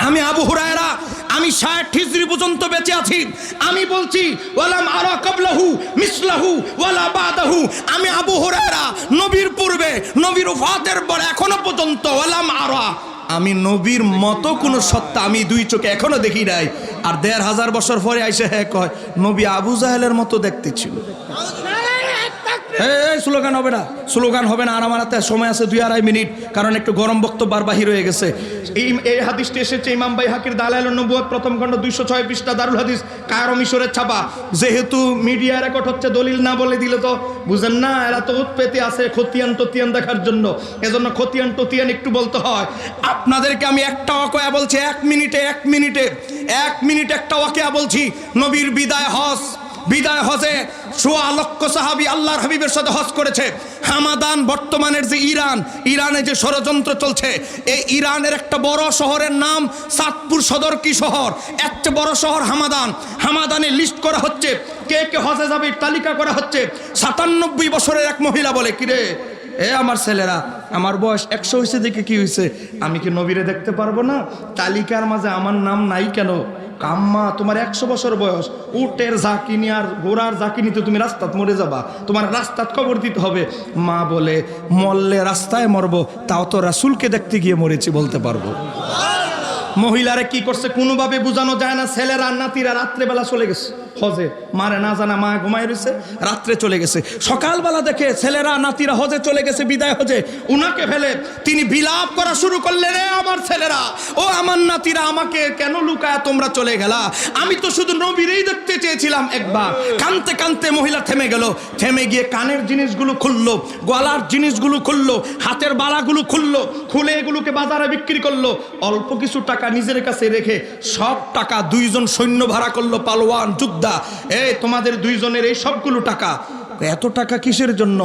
আমি আবু হুরায়রা, আমি 60 হিজরি পর্যন্ত বেঁচে আছি, আমি বলছি ওয়ালাম আরা ক্বাবলাহু মিসলাহু ওয়ালা বাদাহু, আমি আবু হুরায়রা নবীর পূর্বে, নবীর ওফাতের পরে এখনো পর্যন্ত ওয়ালাম আরা, আমি নবীর মতো কোন সত্তা আমি দুই চোখে এখনো দেখি নাই। আর 1500 বছর পরে আইসে হ্যাঁ কয় নবী আবু জাহেলের মতো দেখতে ছিল। স্লোগান হবে না, স্লোগান হবে না, আর আমার হাতে সময় আছে 2-2.5 মিনিট, কারণ একটু গরম বক্তব্য বাহির হয়ে গেছে। এই হাদিসটি এসেছে ইমাম বাইহাকির দালাইলুন নবুওয়াত প্রথম খণ্ড 206 পৃষ্ঠা, দারুল হাদিস কায়রো মিশরের ছাপা। যেহেতু মিডিয়া রেকর্ড হচ্ছে, দলিল না বলে দিলে তো বুঝেন না, এরা তো উৎপেতে আছে খতিয়ান টতিয়ান দেখার জন্য, এজন্য খতিয়ান টতিয়ান একটু বলতে হয়। আপনাদেরকে আমি একটা ওয়াকিয়া বলছি, 1 মিনিটে একটা ওয়াকিয়া বলছি। নবীর বিদায় হজে 1.25 লক্ষ সাহাবী আল্লাহর হাবিবের সাথে হজ করেছে। হামাদান, বর্তমানের যে ইরানে যে ষড়যন্ত্র চলছে, এই ইরানের একটা বড় শহরের নাম চাঁদপুর সদর কি শহর, এত বড় শহর হামাদানে লিস্ট করা হচ্ছে, কে কে হজে যাবে তালিকা করা হচ্ছে। 97 বছরের এক মহিলা বলে, কিরে আমার ছেলেরা, আমার বয়স 100 হয়েছে, দেখে কি হয়েছে, আমি কি নবীরে দেখতে পারবো না? তালিকার মাঝে আমার নাম নাই কেন? কাম্মা তোমার 100 বছর বয়স, উটের জাকিনি আর ঘোড়ার জাকিনিতে তুমি রাস্তাত মরে যাবা, তোমার রাস্তাত কবর দিতে হবে। মা বলে মরলে রাস্তায় মরবো, তাও তো রাসূলকে দেখতে গিয়ে মরেছি বলতে পারবো। মহিলারা কি করছে কোনোভাবে বোঝানো যায় না। ছেলেরা নাতিরা রাত্রেবেলা চলে গেছে হজে, মারে না জানা মা ঘুমাই রয়েছে, রাত্রে চলে গেছে। সকালবেলা দেখে ছেলেরা নাতিরা হজে চলে গেছে, বিদায় হজে, উনাকে ফেলে তিনি বিলাপ করা শুরু করলেন, রে আমার ছেলেরা, ও আমার নাতিরা, আমাকে কেন লুকায় তোমরা চলে গেলা? আমি তো শুধু নবীরই দেখতে চেয়েছিলাম একবার। কানতে কানতে মহিলা থেমে গেল, থেমে গিয়ে কানের জিনিসগুলো খুললো, গলার জিনিসগুলো খুললো, হাতের বালাগুলো খুললো, খুলে এগুলোকে বাজারে বিক্রি করলো। অল্প কিছু টাকা নিজের কাছে রেখে সব টাকা 2 জন সৈন্য ভাড়া করলো, পালোয়ান যোদ্ধা। এই তোমাদের 2 জনের এই সবগুলো টাকা। এত টাকা কিসের জন্য?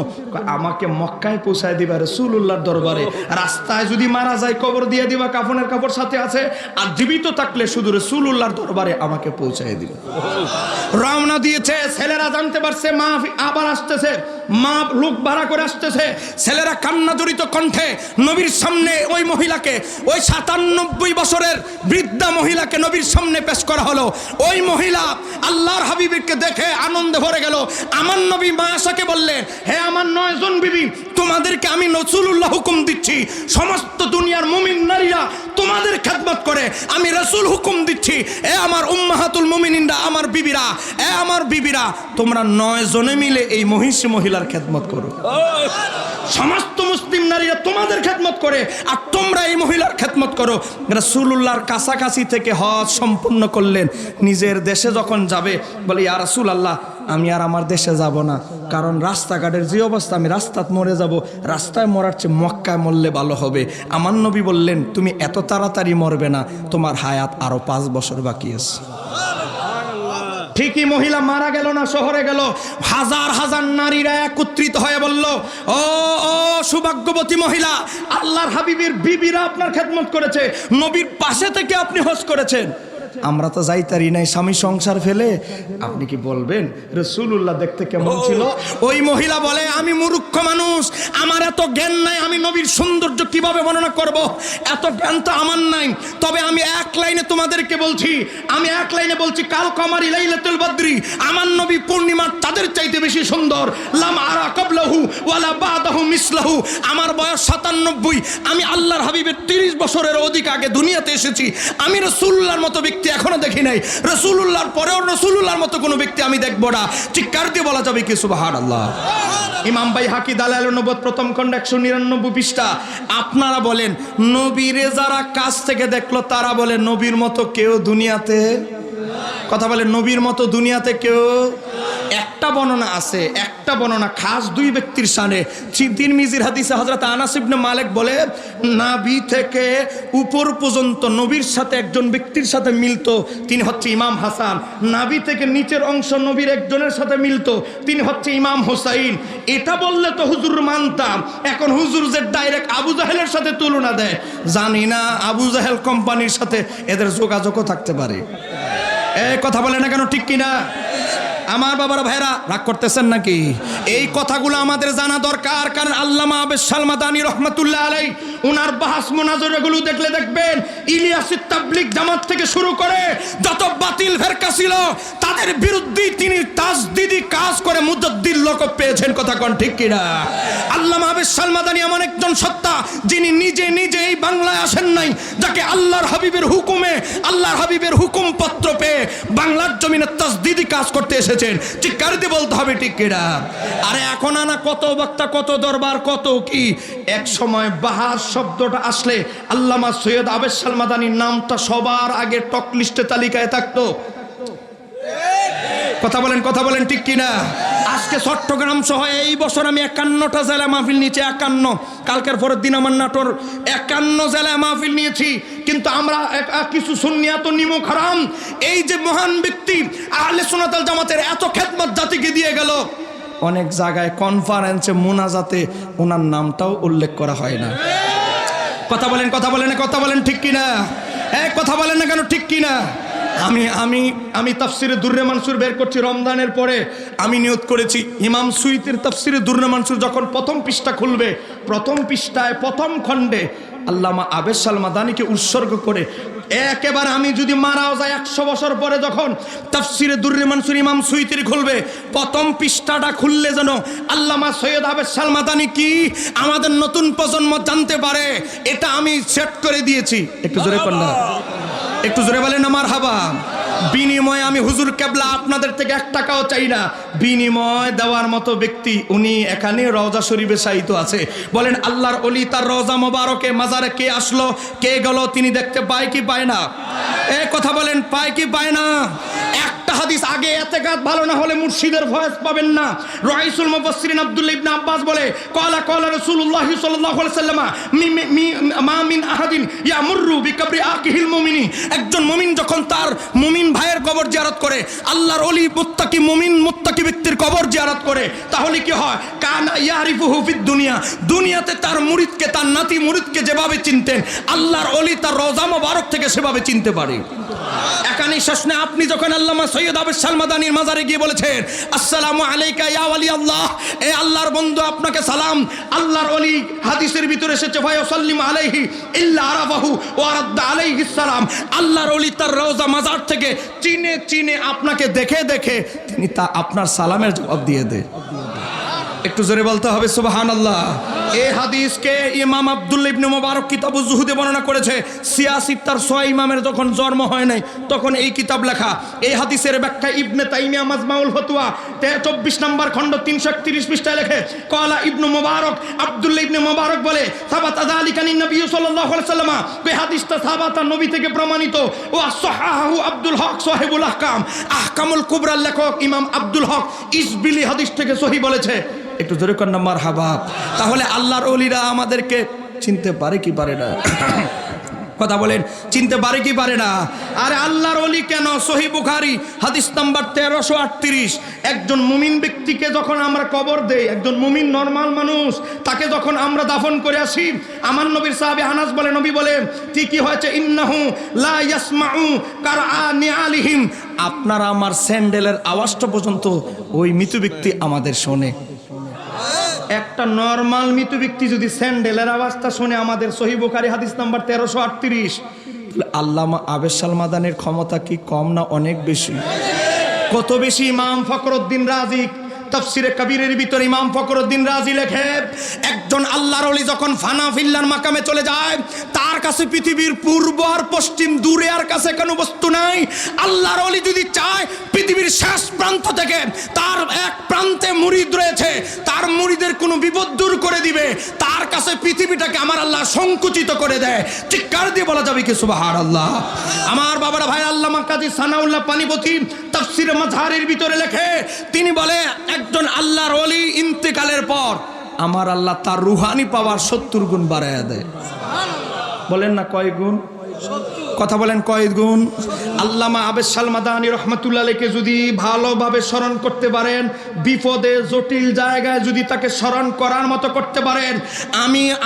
আমাকে মক্কায় পৌঁছায় দিবা রাসূলুল্লাহর দরবারে, রাস্তায় যদি মারা যায় কবর দিয়ে দিবা, কাফনের কাপড় সাথে আছে, আর জীবিত থাকলে শুধু রাসূলুল্লাহর দরবারে আমাকে পৌঁছায় দিবা। রওনা দিয়েছে, ছেলেরা জানতে পারছে মা আবার আসতেছে, মা লোক ভাড়া করে আসতেছে। ছেলেরা কান্না জড়িত কণ্ঠে নবীর সামনে ওই মহিলাকে, ওই 97 বছরের বৃদ্ধা মহিলাকে নবীর সামনে পেশ করা হলো। ওই মহিলা আল্লাহর হাবিবকে দেখে আনন্দে ভরে গেল। আমার নবী মা আয়েশাকে বললেন, হে আমার 9 জন বিবি, তোমাদেরকে আমি রাসূলুল্লাহ হুকুম দিচ্ছি, সমস্ত দুনিয়ার মুমিন নারীরা তোমাদের খেদমত করে, আমি রাসূল হুকুম দিচ্ছি, এ আমার উম্মাহাতুল মুমিনিনরা, আমার বিবিরা, এ আমার বিবিরা, তোমরা 9 জনে মিলে এই মহিষী মহিলার খেদমত করো। সমস্ত মুসলিম নারীরা তোমাদের খেদমত করে, আর তোমরা এই মহিলার খেদমত করো। রাসূলুল্লাহর কাছাকাছি থেকে হজ সম্পূর্ণ করলেন। নিজের দেশে যখন যাবে বলে, ইয়া রাসূলুল্লাহ, আমি আর আমার দেশে যাব না, কারণ রাস্তাঘাটের যে অবস্থা, আমি রাস্তায় মরে যাব, রাস্তায় মরার চেয়ে মক্কায় মরলে ভালো হবে। আমার নবী বললেন, তুমি এত তাড়াতাড়ি মরবে না, তোমার হায়াত আরো 5 বছর বাকি আছে। ঠিকই মহিলা মারা গেল না, শহরে গেল। হাজার হাজার নারীরা একত্রিত হয়ে বলল, ও ও সৌভাগ্যবতী মহিলা, আল্লাহর হাবিবের বিবিরা আপনার খেদমত করেছে, নবীর পাশে থেকে আপনি হজ করেছেন, আমরা তো যাইতারি নাই স্বামী সংসার ফেলে, আপনি কি বলবেন রাসূলুল্লাহ দেখতে কেমন ছিল? ওই মহিলা বলে, আমি মূর্খ মানুষ, আমার এত জ্ঞান নাই, আমি নবীর সৌন্দর্য কিভাবে বর্ণনা করব, এত জ্ঞান তো আমার নাই। তবে আমি এক লাইনে তোমাদেরকে বলছি, আমি এক লাইনে বলছি, কাল কমারি লাইলাতুল বদরি, আমার নবী পূর্ণিমার তাদের চাইতে বেশি সুন্দর। লাম আরা ক্বাবলাহু ওয়ালা বাদাহু মিসলাহু, আমার বয়স 97, আমি আল্লাহর হাবিবের 30 বছরের অধিক আগে দুনিয়াতে এসেছি, আমি রাসূলুল্লাহর মতো ব্যক্তি এখনো দেখি নাই, রাসূলুল্লাহর পরেও রাসূলুল্লাহর মতো কোনো ব্যক্তি আমি দেখব না। চিৎকার দিয়ে বলা যাবে কি সুবহানাল্লাহ? ইমাম বাইহাকি দালাইলুন নবুওয়াত প্রথম খণ্ড 199 পৃষ্ঠা। আপনারা বলেন, নবীরে যারা কাছ থেকে দেখলো তারা বলে নবীর মতো কেউ দুনিয়াতে, কথা বলে নবীর মতো দুনিয়াতে কেউ। একটা বর্ণনা আছে, একটা বর্ণনা খাস 2 ব্যক্তির শানে। তিরমিজির হাদিসে হযরত আনাস ইবনে মালিক বলে, নাভি থেকে উপর পর্যন্ত নবীর সাথে একজন ব্যক্তির সাথে মিলতো, তিনি হচ্ছে ইমাম হাসান। নাভি থেকে নিচের অংশ নবীর একজনের সাথে মিলতো, তিনি হচ্ছে ইমাম হোসাইন। এটা বললে তো হুজুর মানতাম। এখন হুজুর যে ডাইরেক্ট আবু জাহেলের সাথে তুলনা দেয়, জানি না আবু জাহেল কোম্পানির সাথে এদের যোগাযোগও থাকতে পারে। এই কথা বলে না কেন, ঠিক কিনা? আমার বাবার ভাইরা রাগ করতেছেন নাকি? এই কথাগুলো আমাদের জানা দরকার, কারণ আল্লামা আবেসাল মাদানী রহমাতুল্লাহ আলাইহি উনার বাহাস মুনাজারাগুলো দেখলে দেখবেন, ইলিয়াসিত তাবলীগ জামাত থেকে শুরু করে যত বাতিল ফেরকা ছিল তাদের বিরুদ্ধে তিনি তাজদিদি কাজ করে মুজাদ্দিদ লকব পেয়েছেন। কথা কোন ঠিক কিনা? আল্লামা আবেসাল মাদানী এমন একজন সত্তা, যিনি নিজে নিজে এই বাংলায় আসেন নাই, যাকে আল্লাহর হাবিবের হুকুমে, আল্লাহর হাবিবের হুকুম পত্র পেয়ে বাংলার জমিনে তাজদিদি কাজ করতে এসেছেন। চিৎকার দিয়ে বলতে হবে ঠিক কিনা? আরে এখন আনা কত বক্তা, কত দরবার, কত কি, এক সময় বাহাস শব্দটা আসলে আল্লামা সৈয়দ আবেসাল মাদানীর নামটা সবার আগে টক লিস্টে তালিকায় থাকতো। কথা বলেন ঠিক কিনা? আজকে চট্টগ্রাম সহ এই বছর আমি 51টা জেলা মাহফিল নিয়েছি, 51। কালকের পরের দিন আমার নাটোর, 51 জেলায় মাহফিল নিয়েছি। কিন্তু আমরা কিছু সুন্নিয়াত নিমুখ হারাম, এই যে মহান ব্যক্তি আহলে সুন্নাত ওয়াল জামাতের এত খেদমত জাতিকে দিয়ে গেল, অনেক জায়গায় কনফারেন্সে মুনাজাতে ওনার নামটাও উল্লেখ করা হয় না। কথা বলেন ঠিক কিনা? কথা বলেন না কেন, ঠিক কিনা? আমি তাফসিরে দুররে মানসুর বের করছি রমজানের পরে। আমি নিয়ত করেছি ইমাম সুয়ুতির তাফসিরে দুররে মানসুর যখন প্রথম পৃষ্ঠা খুলবে, প্রথম পৃষ্ঠায় প্রথম খণ্ডে আল্লামা আবেদ শাহ মাদানীকে উৎসর্গ করে একেবারে আমি যদি মারাও যাই 100 বছর পরে যখন তাফসিরে দুররে মানসুর ইমাম সুয়ুতী খুলবে, প্রথম পৃষ্ঠাটা খুললে যেন আল্লামা সৈয়দ আবেদ শাহ মাদানী কি আমাদের নতুন প্রজন্ম জানতে পারে, এটা আমি সেট করে দিয়েছি। একটু জোরে কন্যা, একটু জোরে বলেন না মারহাবা। বিনিময়ে আমি হুজুর কেবলা আপনাদের থেকে 1 টাকাও চাই না, বিনিময় দেওয়ার মতো ব্যক্তি উনি এখানে রওজা শরীফে শায়িত আছে। বলেন আল্লাহর ওলি তার রওজা মোবারকে মাজারে কে আসলো কে গেল তিনি দেখতে পায় কি পায় না? এই কথা বলেন, পায় কি পায় না? একটা হাদিস আগে এতেকাত ভালো না হলে মুর্শিদের ভয়েস পাবেন না। রাইসুল মুফাসসিরিন আব্দুল্লাহ ইবনে আব্বাস বলে ক্বালা ক্বালা রাসূলুল্লাহ সাল্লাল্লাহু আলাইহি ওয়াসাল্লাম মা মিন আহাদিন ইয়ামুরু বিকবরি আকিহিল মুমিনি, একজন মুমিন যখন তার মুমিন ভাইয়ের কবর জিয়ারত করে, আল্লাহর ওলি মুত্তাকি মুমিন মুত্তাকি ব্যক্তির কবর জিয়ারত করে, তাহলে কি হয়? কান ইয়ারিফুহু ফিদ দুনিয়া, দুনিয়াতে তার মুরিদকে তার নাতি মুরিদকে যেভাবে চিনতেন আল্লাহর ওলি তার রওজা মোবারক থেকে সেভাবে চিনতে পারে। এখানে শেষ না, আপনি যখন আল্লামা সৈয়দ আবেদ শাহ মাদানীর মাজারে গিয়ে বলেছেন আসসালামু আলাইকা ইয়া ওয়ালি আল্লাহ, এ আল্লাহর বন্ধু আপনাকে সালাম, আল্লাহর ওলি হাদিসের ভিতরে এসেছে ফায়াসাল্লিমু আলাইহি ইল্লা আরাফাহু ওয়া রাদ্দা আলাইহিস সালাম, আল্লাহর ওলি তার রওজা মাজার থেকে চিনে চিনে আপনাকে দেখে দেখে তিনি তা আপনার সালামের জবাব দিয়ে দেয়। একটু জোরে বলতে হবে সুবহানাল্লাহ। এই হাদিসকে ইমাম আব্দুল্লাহ ইবনে মুবারক কিতাবুজ জুহুদে বর্ণনা করেছে। সিয়াসিত তার 6 ইমামের যখন জন্ম হয় নাই তখন এই কিতাব লেখা। এই হাদিসের ব্যাখ্যা ইবনে তাইমিয়া মাজমাউল ফতোয়া 24 নম্বর খণ্ড 331 পৃষ্ঠায় লেখে ক্বালা ইবনে মুবারক, আব্দুল্লাহ ইবনে মুবারক বলে সাবাতা যালিকা নিন নবী সাল্লাল্লাহু আলাইহি ওয়াসাল্লাম, এই হাদিসটা সাবাতা নবী থেকে প্রমাণিত। ও সাহাহু আব্দুল হক সাহেবুল আহকাম, আহকামুল কুবরার লেখক ইমাম আব্দুল হক ইসবিলি হাদিস থেকে সহিহ বলেছে। একটু জোরে কর না মারহাবা। তাহলে আল্লাহর ওলিরা আমাদেরকে চিনতে পারে কি পারে না? কথা বলেন, চিনতে পারে কি পারে না? আরে আল্লাহর ওলি কেন? সহিহ বুখারী হাদিস নাম্বার 1338, একজন মুমিন ব্যক্তিকে যখন আমরা কবর দেই, একজন মুমিন নরমাল মানুষ তাকে যখন আমরা দাফন করে আসি, আমার নবীর সাহাবী আনাস বলে নবী বলেন ঠিকই হয়েছে ইন্নাহু লা ইয়াসমাউ কারআনি আলিহিম, আপনারা আমার স্যান্ডেলের আওয়াজটা পর্যন্ত ওই মৃত ব্যক্তি আমাদের শোনে। একটা নরমাল মৃত ব্যক্তি যদি স্যান্ডেলের আওয়াজটা শুনে আমাদের সহিহ বুখারী হাদিস নাম্বার 1338, তাহলে আল্লামা আবেদ শাহ মাদানীর ক্ষমতা কি কম না অনেক বেশি? কত বেশি? ইমাম ফখরুদ্দিন রাজি তাফসিরে কবিরের ভিতর ইমাম ফখরুদ্দিন রাজি লেখে একজন আল্লাহর ওলি যখন ফানা ফিল্লার মাকামে চলে যায়, তার কাছে পৃথিবীর পূর্ব আর পশ্চিম দূরে আর কাছে কোনো বস্তু নাই। আল্লাহর ওলি যদি চায় পৃথিবীর শেষ প্রান্ত থেকে তার এক প্রান্তে মুরিদ রয়েছে, তার মুরিদের কোনো বিপদ দূর করে দিবে, তার কাছে পৃথিবীটাকে আমার আল্লাহ সংকুচিত করে দেয়। চিৎকার দিয়ে বলা যাবে কি সুবহানাল্লাহ? আমার বাবারা ভাই, আল্লামা কাজী সানাউল্লাহ পানিপতি তাফসিরে মাজহারের ভিতরে লেখে, তিনি বলে একজন আল্লাহর ওলি ইন্তেকালের পর আমার আল্লাহ তার রুহানি পাওয়ার 70 গুণ বাড়ায়া দেয়। বলেন না কয় গুণ? কথা বলেন কয় গুণ? আল্লামা আবেদ শাহ মাদানী রহমাতুল্লাহ আলাইহিকে যদি ভালোভাবে স্মরণ করতে পারেন, বিপদে জটিল জায়গায় যদি তাকে স্মরণ করার মতো করতে পারেন,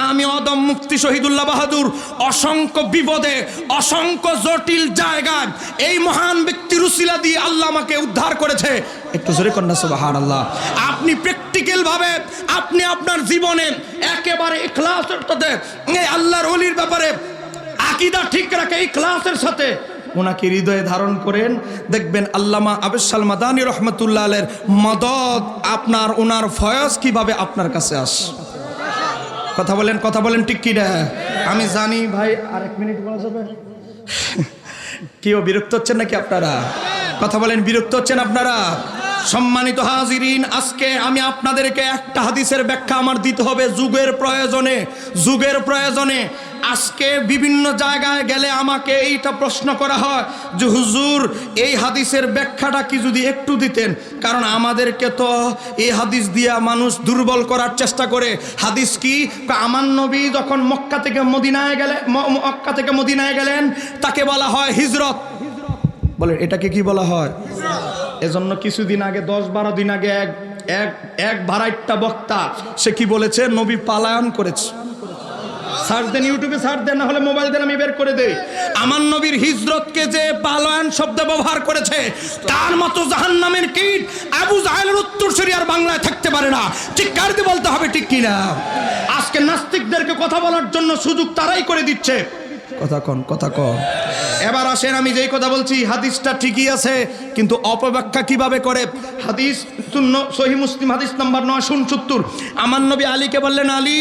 আমি অদম মুফতি শহীদুল্লাহ বাহাদুর অসংখ্য বিপদে অসংখ্য জটিল জায়গায় এই মহান ব্যক্তির উসিলা দিয়ে আল্লাহ আমাকে উদ্ধার করেছে। একটু জোরে কন্যা সুবহানাল্লাহ। আপনি প্র্যাকটিক্যাল ভাবে আপনি আপনার জীবনে একেবারে ইখলাসের সাথে এই আল্লাহর ওলির ব্যাপারে আকীদা ঠিক রাখে ইখলাসের সাথে ওনাকে হৃদয়ে ধারণ করেন, দেখবেন আল্লামা আবেদ শাহ মাদানী রহমাতুল্লাহ আলাইহির মদদ আপনার ওনার ফয়জ কিভাবে আপনার কাছে আসে। কথা বলেন ঠিক কি না? আমি জানি ভাই আর 1 মিনিট বলা যাবে? কেউ বিরক্ত হচ্ছেন নাকি আপনারা? কথা বলেন, বিরক্ত হচ্ছেন আপনারা? সম্মানিত হাজিরিন, আজকে আমি আপনাদেরকে একটা হাদিসের ব্যাখ্যা আমার দিতে হবে যুগের প্রয়োজনে। আজকে বিভিন্ন জায়গায় গেলে আমাকে এইটা প্রশ্ন করা হয় যে হুজুর এই হাদিসের ব্যাখ্যাটা কি যদি একটু দিতেন, কারণ আমাদেরকে তো এই হাদিস দিয়া মানুষ দুর্বল করার চেষ্টা করে। হাদিস কি? আমার নবী যখন মক্কা থেকে মদিনায় গেলেন তাকে বলা হয় হিজরত। বলে এটাকে কি বলা হয়? এজন্য কিছুদিন আগে 10-12 দিন আগে এক ভাড়াইট্টা বক্তা সে কি বলেছে? নবী পালায়ন করেছে। সার্চ দেন, ইউটিউবে সার্চ দেন, না হলে মোবাইল দেন, আমি বের করে দেই। আমার নবীর হিজরতকে যে পালায়ন শব্দ ব্যবহার করেছে, তার মতো জাহান্নামের কীট আবু জাহেলের উত্তরসূরি আর বাংলায় থাকতে পারে না। ঠিক কারতে বলতে হবে, ঠিক কিনা? আজকে নাস্তিকদেরকে কথা বলার জন্য সুযোগ তারাই করে দিচ্ছে। কথা কন, কথা কন। এবার আসেন, আমি যেই কথা বলছি হাদিসটা ঠিকই আছে, কিন্তু অপব্যাখ্যা কিভাবে করে। হাদিস সহিহ মুসলিম হাদিস নাম্বার 969। আমার নবী আলীকে বললেন, আলী,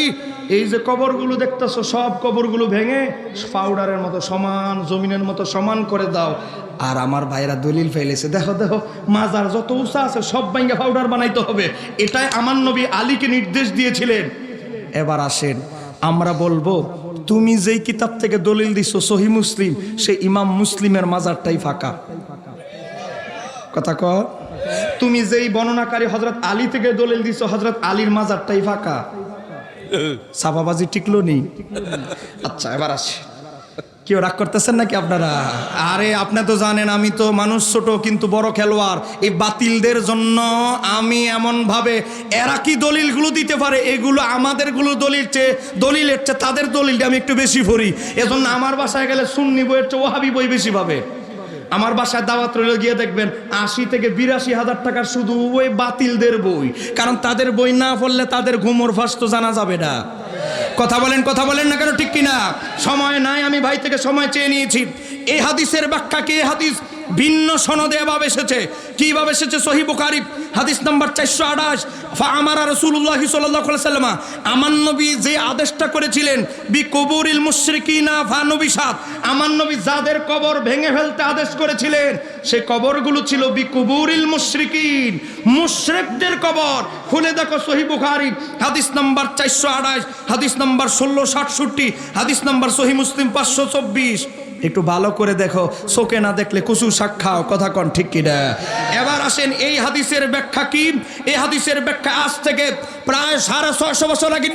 এই যে কবরগুলো দেখতেছো, সব কবরগুলো ভেঙে পাউডারের মতো সমান, জমিনের মতো সমান করে দাও। আর আমার ভাইরা দলিল ফেলেছে, দেখো দেখো মাজার যত উঁচা আছে সব ভেঙে পাউডার বানাইতে হবে। এটাই আমার নবী আলীকে নির্দেশ দিয়েছিলেন। এবার আসেন, আমরা বলবো তুমি যেই কিতাব থেকে দলিল দিছো সহিহ মুসলিম, সেই ইমাম মুসলিমের মাজারটাই ফাঁকা। কথা কর। তুমি যেই বর্ণনাকারী হযরত আলী থেকে দলিল দিছো, হযরত আলীর মাজারটাই ফাঁকা। সাফাবাজি টিকলো নি। আচ্ছা, এবার আসি, কেউ রাগ করতেছেন নাকি আপনারা? আরে আপনি তো জানেন আমি তো মানুষ ছোট কিন্তু বড় খেলোয়াড়। এই বাতিলদের জন্য আমি এমন ভাবে, এরা কি দলিলগুলো দিতে পারে, এগুলো আমাদেরগুলো দলিলের চেয়ে তাদের দলিলটা আমি একটু বেশি পড়ি। এজন্য আমার বাসায় গেলে সুন্নি বইয়ের চেয়ে ওয়াহাবি বই বেশি পাবে। আমার বাসায় দাওয়াত রইল, গিয়ে দেখবেন 80 থেকে 82 হাজার টাকার শুধু ওই বাতিলদের বই। কারণ তাদের বই না পড়লে তাদের ঘুমোর ফাঁস তো জানা যাবে না। কথা বলেন, কথা বলেন না কেন, ঠিক কিনা? সময় নাই, আমি ভাই থেকে সময় চেয়ে নিয়েছি। এই হাদিসের ব্যাখ্যা কি? এই হাদিস ভিন্ন সনদে এভাবে এসেছে। কিভাবে এসেছে? সহিহ বুখারী হাদিস নাম্বার 428। ফাআমারা রাসূলুল্লাহ সাল্লাল্লাহু আলাইহি ওয়াসাল্লাম, আমার নবী যে আদেশটা করেছিলেন, বিকুবুরিল মুশরিকিনা ফানুবিসাত, আমার নবী যাদের কবর ভেঙে ফেলতে আদেশ করেছিলেন, সেই কবরগুলো ছিল বিকুবুরিল মুশরিকিন, মুশরিকদের কবর। খুলে দেখো সহিহ বুখারী হাদিস নাম্বার 428, হাদিস নাম্বার 1667, হাদিস নাম্বার সহিহ মুসলিম 524। একটু ভালো করে দেখো, চোখে না দেখলে কুসু শাক খাও। কথা কন, ঠিক কিনা? এবার আসেন, এই হাদিসের ব্যাখ্যা কি? এই হাদিসের ব্যাখ্যা আজ থেকে প্রায় 650 বছর আগে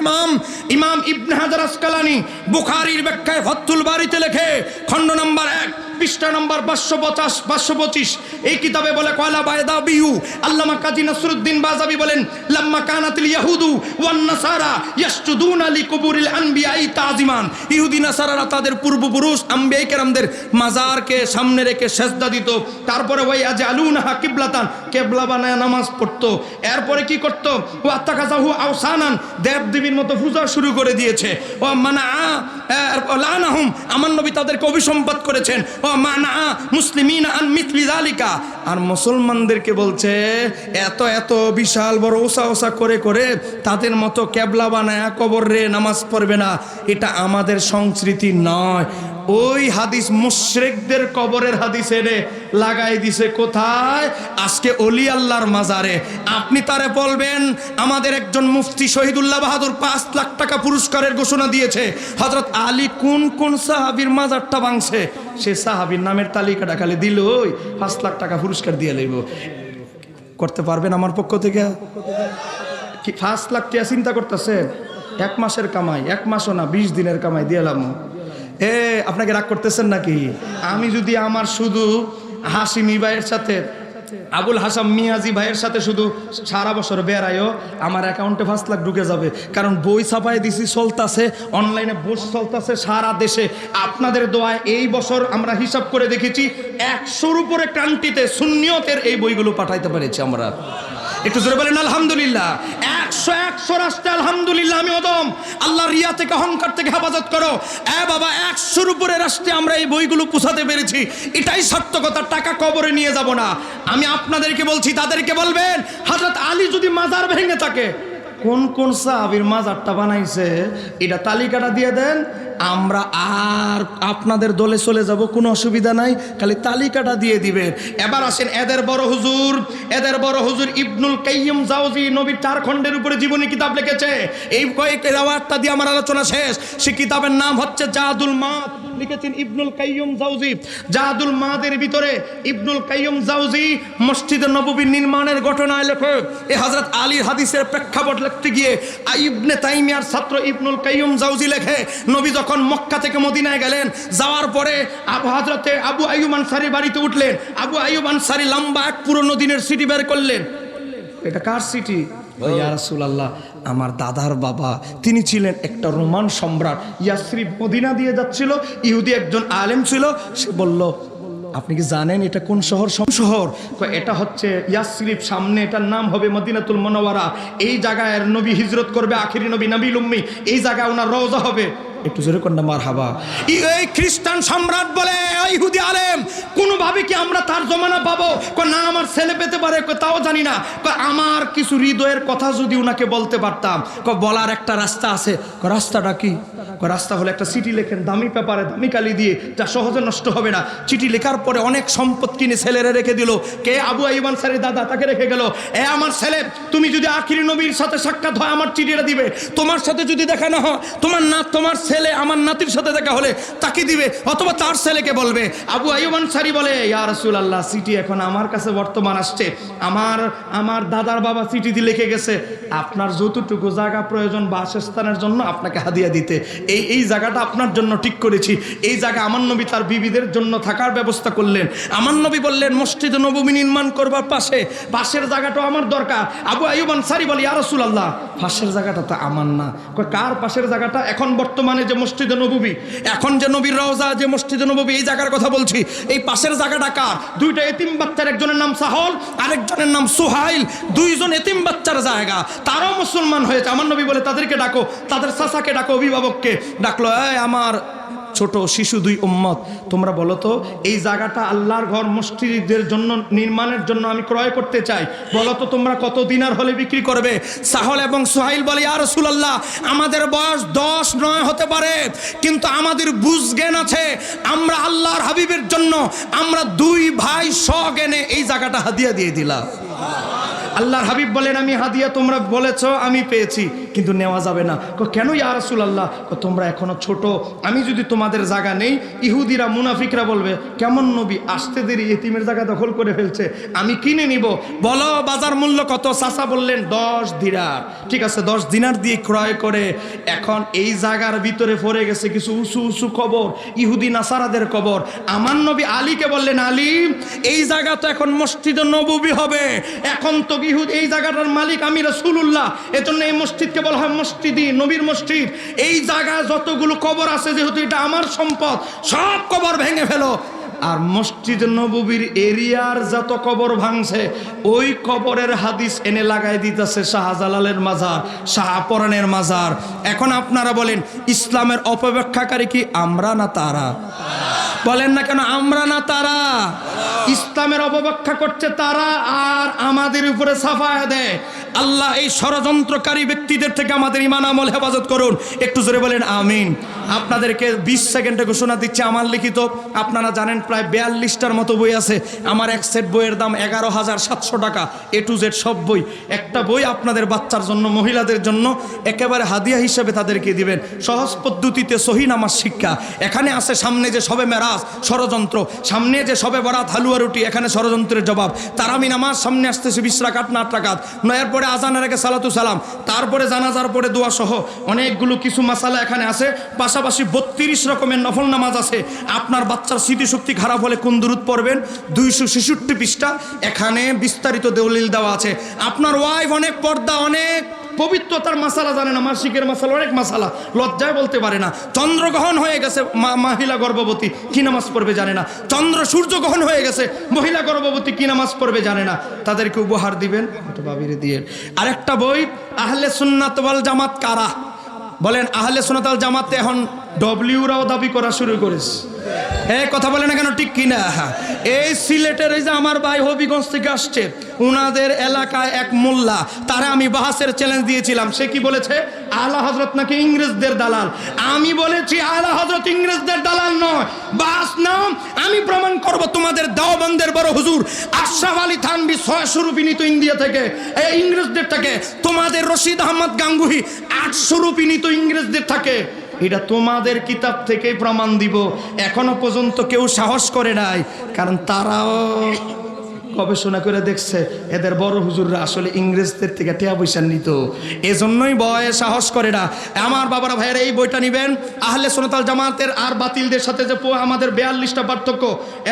ইমাম ইবনে হাজার আসকালানি বুখারীর ব্যাখ্যায় ফাথুল বারীতে লেখে, খণ্ড নম্বর 1, পৃষ্ঠা নম্বর 525, এই কিতাবে বলে, কয়লা বায়দাবিউ আল্লামা কাজী নসরুদ্দিন বাজাবি বলেন, লাম্মা কানাতিল ইয়াহুদু ওয়ান নাসারা ইয়াসজুদুনা লিকুবুরিল আনবিয়াই তাজিমান, ইহুদি নাসারারা তাদের পূর্বপুরুষ আম্বিয়ায়ে কেরামদের মাজারকে সামনে রেখে সেজদা দিত। তারপরে ওই আজআলুনাহা কিবলাতান, কিবলা বানায় নামাজ পড়তো। এরপরে কি করত? ওয়া তাকাযাহু আওসানান, দেবদেবীর মতো পূজা শুরু করে দিয়েছে। ও মানা লানাহুম, আমার নবী তাদেরকে অভিসম্পাত করেছেন। ও মানা মুসলিমিনা আন মিথলি যালিকা, আর মুসলমানদেরকে বলছে এত এত বিশাল বড় ওসা করে করে তাদের মতো কেবলা বানায় কবরে নামাজ পড়বে না, এটা আমাদের সংস্কৃতি নয়। ওই হাদিস মুশরিকদের কবরের হাদিস এনে লাগাই দিছে কোথায়? আজকে ওলি আল্লাহর মাজারে। আপনি তারে বলবেন, আমাদের একজন মুফতি শহীদুল্লাহ বাহাদুর 5 লাখ টাকা পুরস্কারের ঘোষণা দিয়েছে, হযরত আলী কোন কোন সাহাবীর মাজারটা ভাঙছে, সে সাহাবীর নামের তালিকাটা খালি দিল, 5 লাখ টাকা পুরস্কার দিয়ে লইব। করতে পারবেন আমার পক্ষ থেকে? কি 5 লাখ টাকা চিন্তা করতেছে? 1 মাসের কামাই, 1 মাসও না 20 দিনের কামাই দিয়েলাম। আপনাকে রাগ করতেছেন নাকি? আমি যদি আমার শুধু হাসিমি ভাইয়ের সাথে, আবুল হাসাম মিয়াজি ভাইয়ের সাথে শুধু সারা বছর বেড়ায়ও, আমার অ্যাকাউন্টে 5 লাখ ঢুকে যাবে। কারণ বই ছাপাই দিছি, চলতেছে, অনলাইনে বই চলতেছে সারা দেশে। আপনাদের দোয়ায় এই বছর আমরা হিসাব করে দেখেছি 100-র উপরে কান্ট্রিতে সুন্নিয়তের এই বইগুলো পাঠাইতে পেরেছি আমরা। একটু জোরে বলেন আলহামদুলিল্লাহ। 100 রাষ্ট্রে আলহামদুলিল্লাহ। আমি ওদম, আল্লাহ রিয়া থেকে, অহংকার থেকে হেফাজত করো। বাবা, 100-র উপরে রাষ্ট্রে আমরা এই বইগুলো পৌঁছাতে পেরেছি, এটাই সার্থকতা। টাকা কবরে নিয়ে যাব না। আমি আপনাদেরকে বলছি, তাদেরকে বলবেন, হযরত আলী যদি মাজার ভেঙে থাকে, কোন কোন সাহাবীর মাজারটা বানাইছে এটা তালিকাটা দিয়ে দেন, আমরা আর আপনাদের দলে চলে যাব, কোনো অসুবিধা নাই, খালি তালিকাটা দিয়ে দিবেন। এবার আসেন, এদের বড় হুজুর ইবনুল কাইয়্যিম জাওজি নবীর 4 খণ্ডের উপরে জীবনী কিতাব লিখেছে। এই কয়েকটা রাওয়াতটা দিয়ে আমার আলোচনা শেষ। সেই কিতাবের নাম হচ্ছে জাদুল মাদ, লিখেছেন ইবনুল কাইয়্যিম জাওজি। জাদুল মাদের ভিতরে ইবনুল কাইয়্যিম জাওজি মসজিদে নববী নির্মাণের ঘটনায় লেখে, এই হযরত আলীর হাদিসের প্রেক্ষাপট লিখতে গিয়ে ইবনে তাইমিয়ার ছাত্র ইবনুল কাইয়্যিম জাওজি লেখে, নবী যখন মক্কা থেকে মদিনায় গেলেন, যাওয়ার পরে হযরতে আবু আইয়ুব আনসারীর বাড়িতে উঠলেন। আবু আইয়ুব আনসারী লম্বা এক পুরনো দিনের সিটি বের করলেন। এটা কার সিটি? ইয়া রাসূলুল্লাহ, আমার দাদার বাবা তিনি ছিলেন একটা রোমান সম্রাট। ইয়াসরিব মদিনা দিয়ে যাচ্ছিল, ইহুদি একজন আলেম ছিল, সে বলল আপনি কি জানেন এটা কোন শহর? শহর এটা হচ্ছে ইয়াসরিব, সামনে এটার নাম হবে মদিনাতুল মুনাওয়ারা। এই জায়গায় নবী হিজরত করবে, আখিরি নবী নবীল উম্মি, এই জায়গায় ওনার রওজা হবে। একটু জোরে কন্যা মারহাবা। এই খ্রিস্টান সম্রাট বলে ইহুদি আলেম কোনোভাবে কি আমরা তার জমানা পাবো? না আমার ছেলে পেতে পারে, তাও জানি না। আমার কিছু হৃদয়ের কথা যদি উনাকে বলতে পারতাম। বলার একটা রাস্তা আছে। রাস্তাটা কি? রাস্তা হলো একটা চিঠি লেখেন দামি পেপারে, দামি কালি দিয়ে, যা সহজে নষ্ট হবে না। চিঠি লেখার পরে অনেক সম্পদ কিনে ছেলেরা রেখে দিল। কে? আবু আইয়ুব আনসারীর দাদা, তাকে রেখে গেল। আমার ছেলে, তুমি যদি আখিরি নবীর সাথে সাক্ষাৎ হয় আমার চিঠিটা দিবে, তোমার সাথে যদি দেখা না হয় তোমার ছেলে আমার নাতির সাথে দেখা হলে তাকে দিবে, অথবা তার ছেলেকে বলবে। আবু আইয়ুব আনসারী বলে ইয়া রাসূলুল্লাহ, চিঠি এখন আমার কাছে বর্তমান আসছে, আমার দাদার বাবা চিঠি দিয়ে লিখে গেছে আপনার যতটুকু জায়গা প্রয়োজন বাসস্থানের জন্য আপনাকে হাদিয়া দিতে, এই জায়গাটা আপনার জন্য ঠিক করেছি। এই জায়গা আমার নবী তার বিবিদের জন্য থাকার ব্যবস্থা করলেন। আমার নবী বললেন মসজিদ নববী নির্মাণ করবার পাশের জায়গাটা আমার দরকার। আবু আইয়ুব আনসারী বলে ইয়া রাসূলুল্লাহ, পাশের জায়গাটা তো আমার না। কার পাশের জায়গাটা? এখন বর্তমানে যে মসজিদে নববী, এখন যে নবীর রওজা, যে মসজিদে নববী, এই জায়গার কথা বলছি। এই পাশের জায়গাটা কার? দুইটা এতিম বাচ্চার, একজনের নাম সাহল, আরেকজনের নাম সুহাইল, দুইজন এতিম বাচ্চার জায়গা। তারাও মুসলমান হয়েছে। আমার নবী বলে তাদেরকে ডাকো, তাদের চাচাকে ডাকো, অভিভাবককে ডাকলো। আমার ছোট শিশু দুই উম্মত, তোমরা বলো তো এই জায়গাটা আল্লাহর ঘর মসজিদের জন্য নির্মাণের জন্য আমি ক্রয় করতে চাই, বলো তো তোমরা কত দিনার হলে বিক্রি করবে? সাহল এবং সুহাইল বলে ইয়া রাসূলুল্লাহ, আমাদের বয়স 10-9 হতে পারে, কিন্তু আমাদের বুঝ জ্ঞান আছে। আমরা আল্লাহর হাবিবের জন্য আমরা দুই ভাই সজ্ঞানে এই জায়গাটা হাদিয়া দিয়ে দিলাম। আল্লাহর হাবিব বলেন আমি হাদিয়া তোমরা বলেছো আমি পেয়েছি, কিন্তু নেওয়া যাবে না। কেন ইয়া রাসূলুল্লাহ? তোমরা এখনো ছোট, আমি যদি তোমাদের জায়গা নেই, ইহুদিরা মুনাফিকরা বলবে কেমন নবী আসতে দেরি এতিমের জায়গা দখল করে ফেলছে, আমি কিনে নিব। বলো বাজার মূল্য কত? চাচা বললেন 10 দিনার। ঠিক আছে, 10 দিনার দিয়ে ক্রয় করে এখন এই জায়গার ভিতরে পড়ে গেছে কিছু উঁচু উঁচু কবর, ইহুদি নাসারাদের কবর। আমার নবী আলীকে বললেন আলী, এই জায়গা তো এখন মসজিদে নববী হবে, এখন তো ইহুদি এই জায়গাটার মালিক আমি রাসূলুল্লাহ, এজন্য এই মসজিদকে বলা হয় মসজিদি নবীর মসজিদ। এই জায়গায় যতগুলো কবর আছে, যেহেতু এটা আমার সম্পদ, সব কবর ভেঙে ফেলো। আর মসজিদ নববীর এরিয়ার যত কবর ভাঙছে, ওই কবরের হাদিস এনে লাগাই দিতেছে শাহজালালের মাজার, শাহপরানের মাজার। এখন আপনারা বলেন ইসলামের অপব্যাখ্যাকারী কি আমরা না তারা? বলেন না কেন আমরা না তারা? ইসলামের অপব্যাখ্যা করছে তারা, আর আমাদের উপরে সাফায়া দেয়। আল্লাহ এই ষড়যন্ত্রকারী ব্যক্তিদের থেকে আমাদের ঈমান আমল হেফাজত করুন। একটু জোরে বলেন আমিন। আপনাদেরকে 20 সেকেন্ডে ঘোষণা দিচ্ছি, আমার লিখিত আপনারা জানেন প্রায় 42টার মতো বই আছে। আমার এক সেট বইয়ের দাম 11,700 টাকা, A to Z সব বই। একটা বই আপনাদের বাচ্চার জন্য, মহিলাদের জন্য একেবারে হাদিয়া হিসেবে তাদেরকে দিবেন। সহজ পদ্ধতিতে সহি নামাজ শিক্ষা। এখানে আছে সামনে যে শবে মেরাজ ষড়যন্ত্র, সামনে যে শবে বরাত হালুয়া রুটি, এখানে ষড়যন্ত্রের জবাব। তারাবি নামাজ সামনে আসতেছে 20 রাকাত না 8 রাকাত, এরপরে আজানের আগে সালাতু সালাম, তারপরে জানাজার পরে দোয়া সহ অনেকগুলো কিছু মাসালা এখানে আছে। পাশাপাশি 32 রকমের নফল নামাজ আছে। আপনার বাচ্চার স্মৃতিশক্তি খারাপ হলে কোন দুরূদ পড়বেন, 266 পৃষ্ঠা, এখানে বিস্তারিত দলিল দেওয়া আছে। আপনার ওয়াইফ অনেক পর্দা, অনেক পবিত্রতার মাসালা জানে না, মাসিকের মাসালা, অনেক মাসালা লজ্জায় বলতে পারে না। চন্দ্রগ্রহণ হয়ে গেছে, মহিলা গর্ভবতী, কি নামাজ পড়বে জানে না। সূর্যগ্রহণ হয়ে গেছে, মহিলা গর্ভবতী, কি নামাজ পড়বে জানে না। তাদেরকে উপহার দিবেন, বাবিরে দিয়ে। আরেকটা বই আহলে সুন্নাত ওয়াল জামাত কারা? বলেন আহলে সুন্নাত ওয়াল জামাতে এখন ডব্লিউরাও দাবি করা শুরু করেছে। কথা বলে না কেন, ঠিক কিনা? এই সিলেটের এই যে আমার ভাই হবিগঞ্জ থেকে আসছে, উনাদের এলাকায় এক মোল্লা, তারা আমি বাহাসের চ্যালেঞ্জ দিয়েছিলাম। সে কি বলেছে? আলা হযরত নাকি ইংরেজদের দালাল। আমি বলেছি আলা হযরত ইংরেজদের দালাল নয়, বাস নাম। আমি প্রমাণ করব তোমাদের দেওবন্দের বড় হুজুর আশরাফ আলী থানভী 600 রুপি নিত ইন্ডিয়া থেকে, এই ইংরেজদের থেকে। তোমাদের রশিদ আহমদ গাঙ্গুহি 800 রুপি নিত ইংরেজদের থেকে। এটা তোমাদের কিতাব থেকেই প্রমাণ দিব। এখনো পর্যন্ত কেউ সাহস করে নাই, কারণ তারাও গবেষণা করে দেখছে এদের বড় হুজুররা আসলে ইংরেজদের থেকে টিয়া পয়সা নিত, এজন্যই ভয়ে সাহস করে না। আমার বাবারা ভাইয়েরা এই বইটা নেবেন, আহলে সুন্নাত ওয়াল জামাতের আর বাতিলদের সাথে যে আমাদের 42টা পার্থক্য।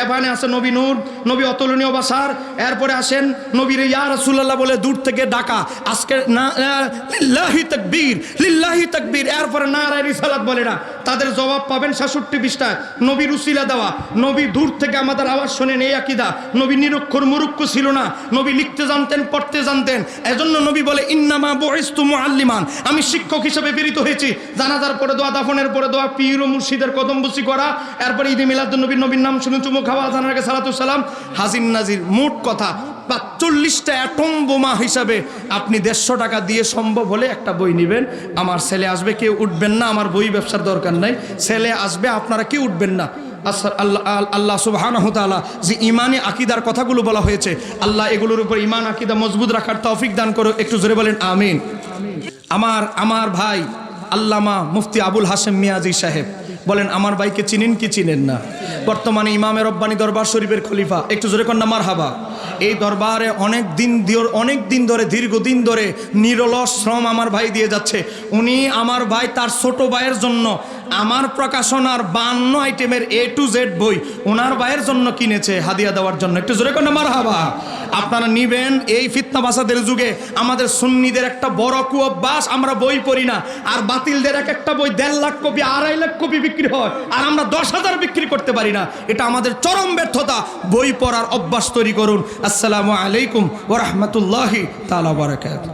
এখানে আছে নবী নূর, নবী অতুলনীয় বাসার, এরপরে আসেন নবীর ইয়া রাসূলুল্লাহ বলে দূর থেকে ডাকা, আজকে না লিল্লাহি তাকবীর, লিল্লাহি তাকবীর, এরপরে নারায়ে রিসালাত বলে না, তাদের জবাব পাবেন 66 পৃষ্ঠায়। নবীর উসিলা দেওয়া, নবী দূর থেকে আমাদের আওয়াজ শোনেন, এই আকীদা। নবী নিরক্ষর মুরুক্ষ ছিল না, নবী লিখতে জানতেন, পড়তে জানতেন, এজন্য নবী বলে ইন্নামা বুইসতু মুআল্লিমান, আমি শিক্ষক হিসেবে প্রেরিত হয়েছি। জানাজার পরে দোয়া, দাফনের পরে দোয়া, পীর ও মুর্শিদের কদম বুসি করা, এরপরে ঈদে মিলাদুন নবীর, নবীর নাম শুনে চুমু খাওয়া, জানার আগে সালাতু সালাম, হাজির নাজির। মোট কথা 45টা অ্যাটম বোমা হিসাবে আপনি 150 টাকা দিয়ে সম্ভব হলে একটা বই নেবেন। আমার ছেলে আসবে, কেউ উঠবেন না, আমার বই ব্যবসার দরকার নাই, ছেলে আসবে, আপনারা কেউ উঠবেন না। আল্লাহ সুবহানাহু ওয়া তাআলা যে ইমানে আকীদার কথাগুলো বলা হয়েছে, আল্লাহ এগুলোর উপর ইমান আকীদা মজবুত রাখার তৌফিক দান করো। একটু জোরে বলেন আমিন। আমার ভাই আল্লামা মুফতি আবুল হাশেম মিয়াজি সাহেব বলেন, আমার ভাইকে চিনেন কি চিনেন না? বর্তমানে ইমামে রব্বানী দরবার শরীফের খলিফা, একটু জোরে কন্যা মারহাবা। এই দরবারে অনেক দিন ধরে দীর্ঘদিন ধরে নিরলস শ্রম আমার ভাই দিয়ে যাচ্ছে। উনি আমার ভাই তার ছোট ভাইয়ের জন্য আমার প্রকাশনার 52 আইটেমের A to Z বই ওনার ভাইয়ের জন্য কিনেছে হাদিয়া দেওয়ার জন্য। একটু জোরে কন্যা মারহাবা। আপনারা নিবেন। এই ফিতনা বাসাদের যুগে আমাদের সুন্নিদের একটা বড় কুঅভ্যাস, আমরা বই পড়ি না, আর বাতিলদের এক একটা বই 1.5 লাখ কপি 2.5 লাখ কপি বিক্রি হয়, আর আমরা 10,000 বিক্রি করতে পারি না। এটা আমাদের চরম ব্যর্থতা। বই পড়ার অভ্যাস তৈরি করুন। আসসালামু আলাইকুম ওয়া রাহমাতুল্লাহি তাআলা ওয়া বারাকাতুহু।